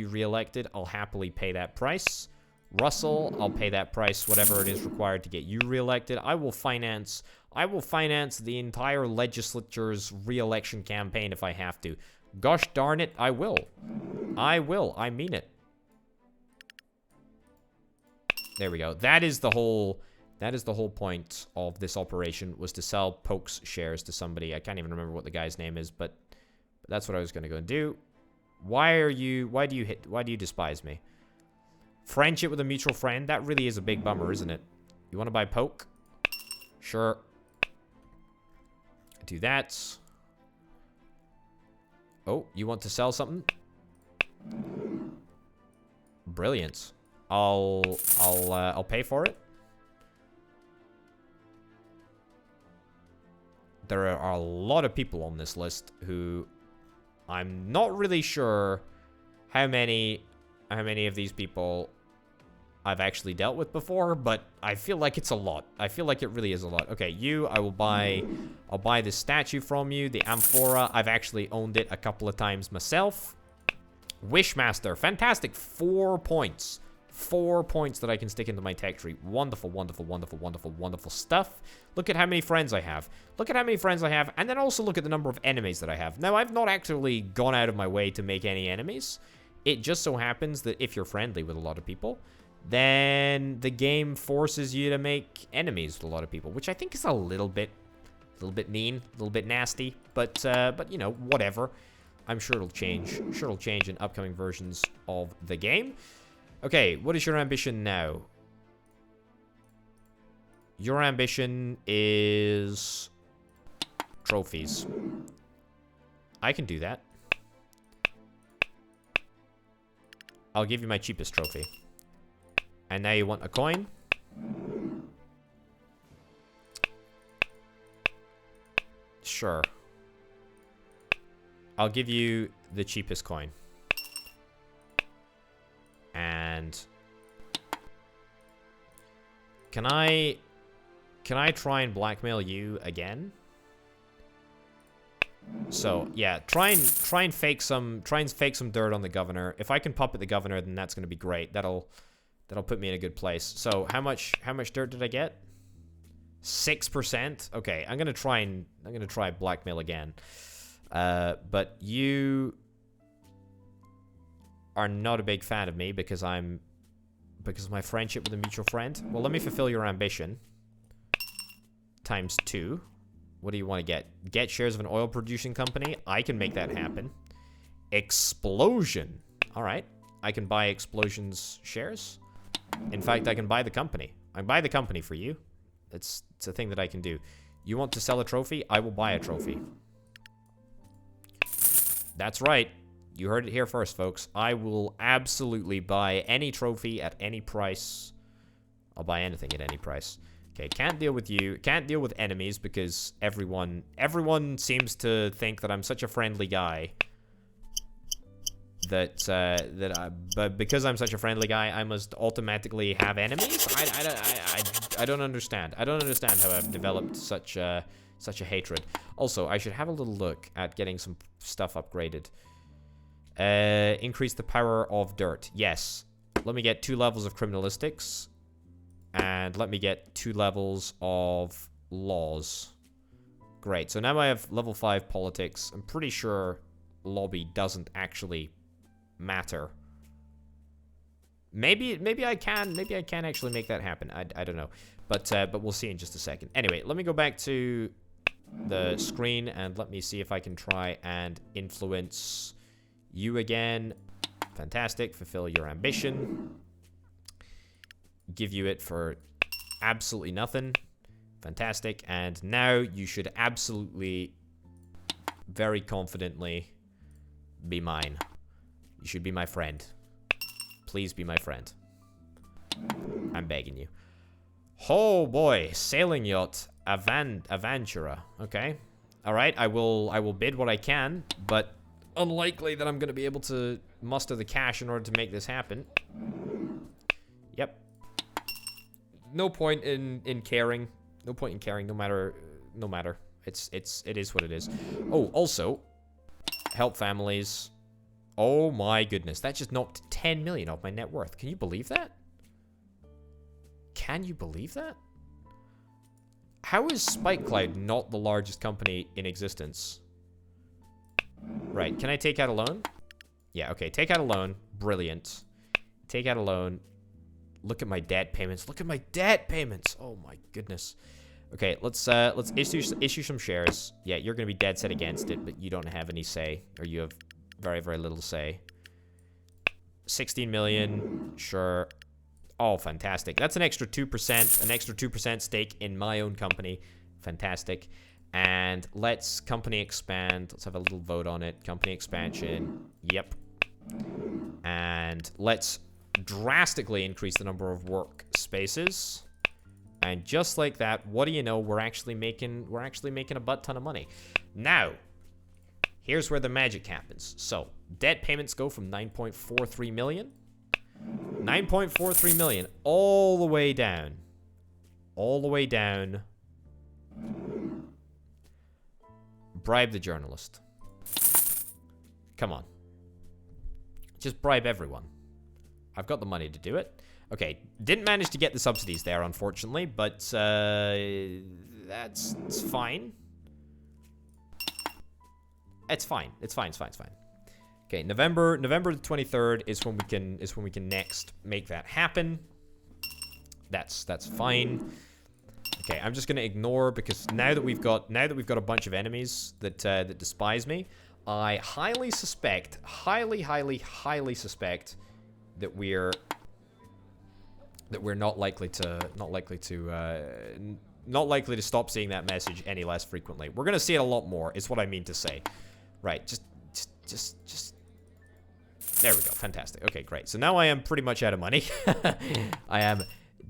re-elected. I'll happily pay that price. Russell, I'll pay that price, whatever it is required to get you re-elected. I will finance the entire legislature's re-election campaign if I have to. Gosh darn it, I will. I mean it. There we go. That is the whole point of this operation, was to sell Poke's shares to somebody. I can't even remember what the guy's name is, but that's what I was going to go and do. Why do you despise me? Friendship with a mutual friend? That really is a big bummer, isn't it? You want to buy Poke? Sure. Do that. Oh, you want to sell something? Brilliant. I'll pay for it. There are a lot of people on this list who I'm not really sure how many of these people I've actually dealt with before, but I feel like it's a lot. I feel like it really is a lot. Okay, I'll buy this statue from you, the amphora. I've actually owned it a couple of times myself. Wishmaster, fantastic. 4 points. 4 points that I can stick into my tech tree. Wonderful, wonderful, wonderful, wonderful, wonderful stuff. Look at how many friends I have. Look at how many friends I have, and then also look at the number of enemies that I have. Now, I've not actually gone out of my way to make any enemies. It just so happens that if you're friendly with a lot of people, then the game forces you to make enemies with a lot of people, which I think is a little bit mean, a little bit nasty, but you know, whatever. I'm sure it'll change. I'm sure it'll change in upcoming versions of the game. Okay, what is your ambition now? Your ambition is trophies. I can do that. I'll give you my cheapest trophy. And now you want a coin? Sure. I'll give you the cheapest coin. And can I try and blackmail you again? So yeah, try and fake some dirt on the governor. If I can puppet the governor, then that's gonna be great. That'll put me in a good place. So how much dirt did I get? 6%. Okay, I'm gonna try blackmail again. But you are not a big fan of me because of my friendship with a mutual friend. Well, let me fulfill your ambition. Times 2. What do you want to get? Get shares of an oil producing company? I can make that happen. Explosion. All right. I can buy Explosion's shares. In fact, I can buy the company. I can buy the company for you. It's a thing that I can do. You want to sell a trophy? I will buy a trophy. That's right. You heard it here first, folks. I will absolutely buy any trophy at any price. I'll buy anything at any price. Okay, can't deal with you. Can't deal with enemies because everyone seems to think that I'm such a friendly guy. But because I'm such a friendly guy, I must automatically have enemies. I don't understand. I don't understand how I've developed such a hatred. Also, I should have a little look at getting some stuff upgraded. Increase the power of dirt. Yes. Let me get 2 levels of criminalistics. And let me get 2 levels of laws. Great. So now I have level 5 politics. I'm pretty sure lobby doesn't actually matter. Maybe I can actually make that happen. I don't know. But we'll see in just a second. Anyway, let me go back to the screen and let me see if I can try and influence you again. Fantastic. Fulfill your ambition. Give you it for absolutely nothing. Fantastic. And now you should absolutely, very confidently be mine. You should be my friend. Please be my friend. I'm begging you. Oh boy, sailing yacht. Aventura. Okay. Alright, I will bid what I can, but unlikely that I'm going to be able to muster the cash in order to make this happen. Yep. No point in caring. No point in caring, no matter. It is what it is. Oh, also, help families. Oh my goodness, that just knocked 10 million off my net worth. Can you believe that? Can you believe that? How is Spike Cloud not the largest company in existence? Right, can I take out a loan? Yeah, okay, take out a loan. Brilliant. Take out a loan. Look at my debt payments. Look at my debt payments. Oh my goodness. Okay, let's issue some shares. Yeah, you're gonna be dead set against it, but you don't have any say, or you have very, very little say. 16 million, sure. Oh, fantastic. That's an extra 2%, an extra 2% stake in my own company. Fantastic. And let's company expand. Let's have a little vote on it. Company expansion. Yep. And let's drastically increase the number of work spaces. And just like that, what do you know? We're actually making a butt ton of money. Now, here's where the magic happens. So, debt payments go from 9.43 million. 9.43 million all the way down. All the way down. Bribe the journalist. Come on. Just bribe everyone. I've got the money to do it. Okay, didn't manage to get the subsidies there, unfortunately, but that's fine. It's fine. It's fine. It's fine. It's fine. Okay, November the 23rd is when we can next make that happen. That's fine. Okay, I'm just gonna ignore, because now that we've got a bunch of enemies that that despise me, I highly suspect, highly suspect that we're not likely to stop seeing that message any less frequently. We're gonna see it a lot more, is what I mean to say. Right, just there we go. Fantastic. Okay, great. So now I am pretty much out of money. I am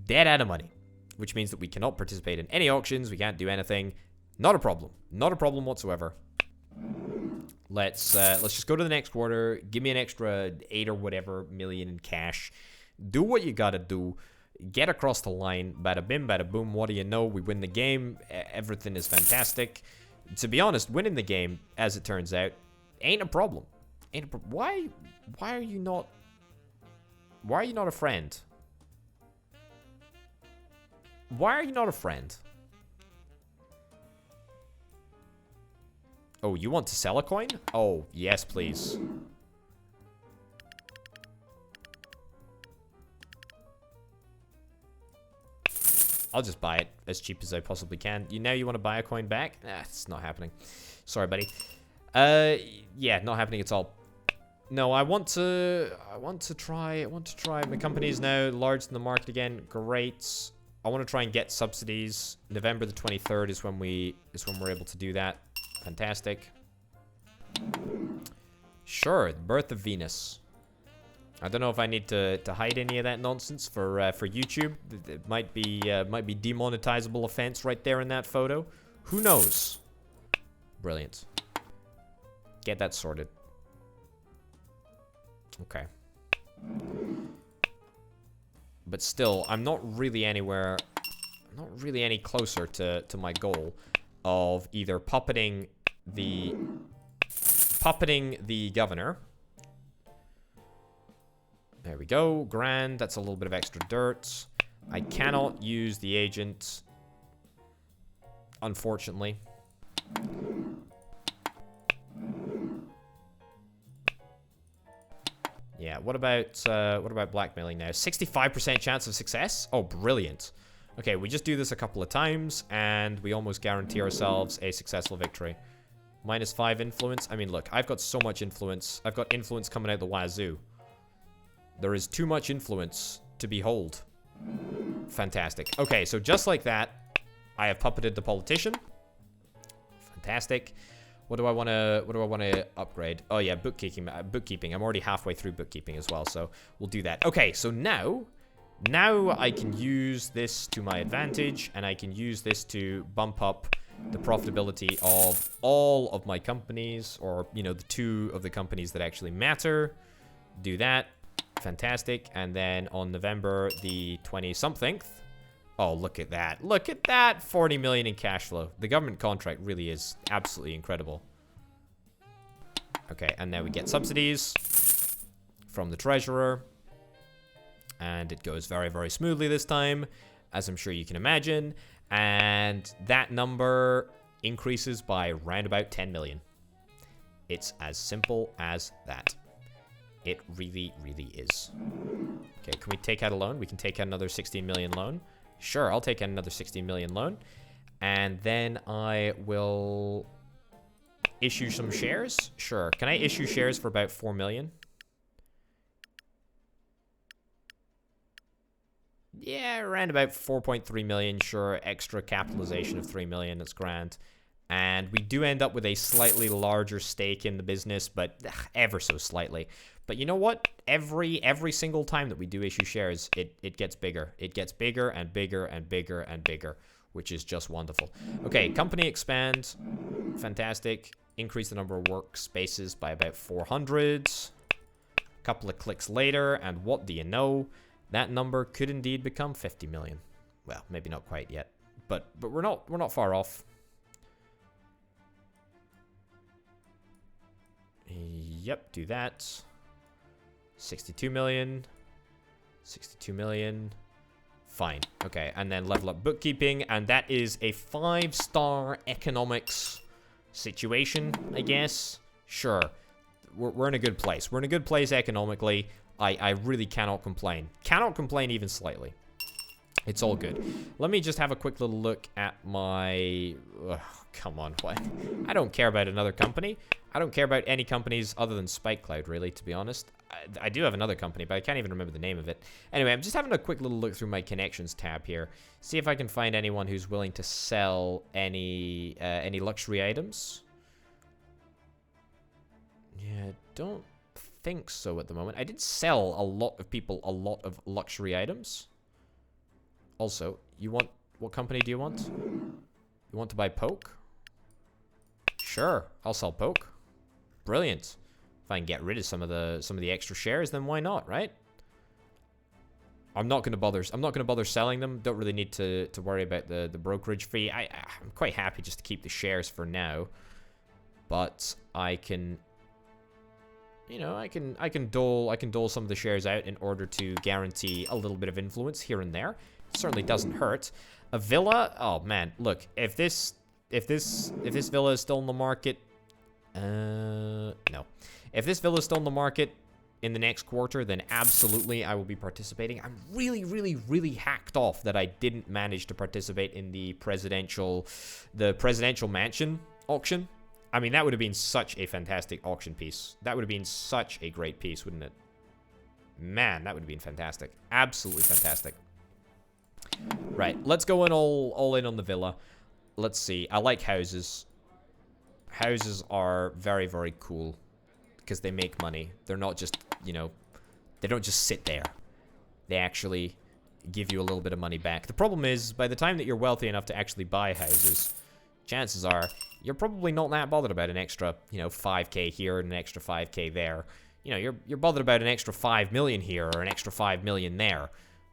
dead out of money, which means that we cannot participate in any auctions. We can't do anything. Not a problem. Not a problem whatsoever. Let's just go to the next quarter. Give me an extra 8 or whatever million in cash. Do what you gotta do. Get across the line. Bada bim, bada boom. What do you know? We win the game. Everything is fantastic. To be honest, winning the game, as it turns out, ain't a problem. Why are you not a friend? Why are you not a friend? Oh, you want to sell a coin? Oh, yes, please. I'll just buy it as cheap as I possibly can. Now you want to buy a coin back? Nah, it's not happening. Sorry, buddy. Yeah, not happening at all. No, I want to try. My company is now large in the market again. Great. I want to try and get subsidies. November the 23rd is when we're able to do that. Fantastic. Sure, the birth of Venus. I don't know if I need to hide any of that nonsense for YouTube. It might be demonetizable offense right there in that photo. Who knows? Brilliant. Get that sorted. Okay. But still, I'm not really any closer to my goal of either puppeting the governor. There we go. Grand. That's a little bit of extra dirt. I cannot use the agent, unfortunately. Yeah, what about blackmailing now? 65% chance of success? Oh, brilliant. Okay, we just do this a couple of times, and we almost guarantee ourselves a successful victory. -5 influence. I mean, look, I've got so much influence. I've got influence coming out the wazoo. There is too much influence to behold. Fantastic. Okay, so just like that, I have puppeted the politician. Fantastic. What do I want to upgrade? Oh yeah, bookkeeping. I'm already halfway through bookkeeping as well, so we'll do that. Okay, so now Now I can use this to my advantage, and I can use this to bump up the profitability of all of my companies, or, you know, the 2 of the companies that actually matter. Do that. Fantastic. And then on November the 20-something. Oh, look at that. Look at that. 40 million in cash flow. The government contract really is absolutely incredible. Okay, and now we get subsidies from the treasurer. And it goes very, very smoothly this time, as I'm sure you can imagine. And that number increases by around about 10 million. It's as simple as that. It really, really is. Okay, can we take out a loan? We can take out another 16 million loan. Sure, I'll take out another 16 million loan. And then I will issue some shares. Sure. Can I issue shares for about 4 million? Yeah, around about 4.3 million. Sure, extra capitalization of 3 million. That's grand. And we do end up with a slightly larger stake in the business, but ever so slightly. But you know what? Every single time that we do issue shares, it gets bigger. It gets bigger and bigger and bigger and bigger, which is just wonderful. Okay, company expand. Fantastic. Increase the number of workspaces by about 400. A couple of clicks later, and what do you know? That number could indeed become 50 million. Well, maybe not quite yet, but we're not far off. Yep, do that. 62 million. 62 million. Fine. Okay, and then level up bookkeeping, and that is a 5-star economics situation, I guess. Sure. We're in a good place. We're in a good place economically. I really cannot complain. Cannot complain even slightly. It's all good. Let me just have a quick little look at my... Ugh, come on, what? I don't care about another company. I don't care about any companies other than SpikeCloud, really, to be honest. I do have another company, but I can't even remember the name of it. Anyway, I'm just having a quick little look through my connections tab here. See if I can find anyone who's willing to sell any luxury items. Yeah, don't think so at the moment. I did sell a lot of people a lot of luxury items. Also, you want... What company do you want? You want to buy Poke? Sure, I'll sell Poke. Brilliant. If I can get rid of some of the extra shares, then why not, right? I'm not gonna bother selling them. Don't really need to worry about the brokerage fee. I'm quite happy just to keep the shares for now. But I can, you know, I can dole some of the shares out in order to guarantee a little bit of influence here and there. It certainly doesn't hurt. A villa? Oh man, look, if this villa is still in the market, no. If this villa is still in the market in the next quarter, then absolutely I will be participating. I'm really, really, really hacked off that I didn't manage to participate in the presidential mansion auction. I mean, that would have been such a fantastic auction piece. That would have been such a great piece, wouldn't it? Man, that would have been fantastic. Absolutely fantastic. Right, let's go in all in on the villa. Let's see. I like houses. Houses are very, very cool because they make money. They're not just, you know, they don't just sit there. They actually give you a little bit of money back. The problem is, by the time that you're wealthy enough to actually buy houses, chances are you're probably not that bothered about an extra, you know, 5k here and an extra 5k there. You know, you're bothered about an extra 5 million here or an extra 5 million there.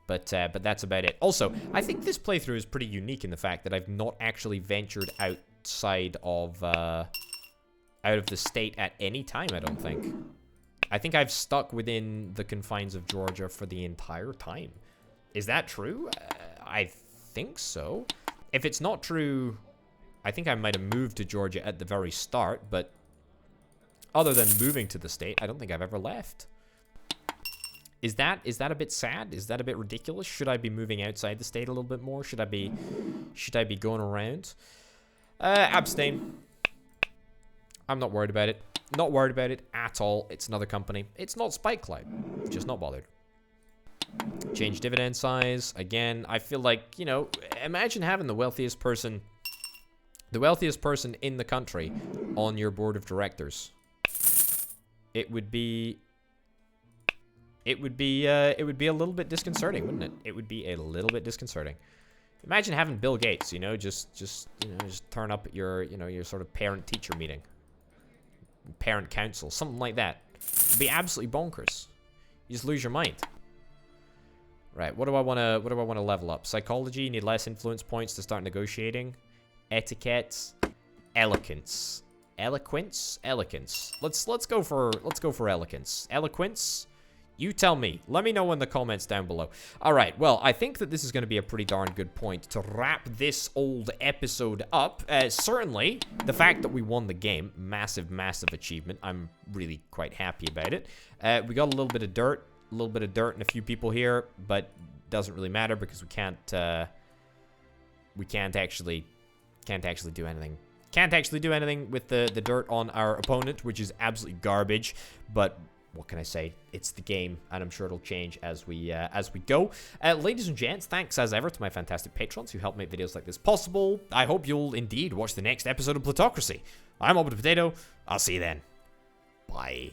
But that's about it. Also, I think this playthrough is pretty unique in the fact that I've not actually ventured outside of out of the state at any time, I don't think. I think I've stuck within the confines of Georgia for the entire time. Is that true? I think so. If it's not true, I think I might have moved to Georgia at the very start, but other than moving to the state, I don't think I've ever left. Is that a bit sad? Is that a bit ridiculous? Should I be moving outside the state a little bit more? Should I be going around? Abstain. I'm not worried about it. Not worried about it at all. It's another company. It's not SpikeCloud. Just not bothered. Change dividend size. Again, I feel like, you know, imagine having the wealthiest person in the country on your board of directors. It would be it would be a little bit disconcerting, wouldn't it? It would be a little bit disconcerting. Imagine having Bill Gates, you know, just turn up at your, you know, your sort of parent-teacher meeting, parent council, something like that. It'd be absolutely bonkers. You just lose your mind. Right, what do I want to level up? Psychology, you need less influence points to start negotiating. Etiquette, eloquence. Eloquence? Eloquence. Let's go for eloquence. Eloquence? You tell me. Let me know in the comments down below. All right, well, I think that this is going to be a pretty darn good point to wrap this old episode up. Certainly, the fact that we won the game, massive, massive achievement. I'm really quite happy about it. We got a little bit of dirt and a few people here, but doesn't really matter because we can't actually do anything. Can't actually do anything with the dirt on our opponent, which is absolutely garbage, but what can I say? It's the game, and I'm sure it'll change as we go. Ladies and gents, thanks as ever to my fantastic patrons who help make videos like this possible. I hope you'll indeed watch the next episode of Plutocracy. I'm Orbit Potato. I'll see you then. Bye.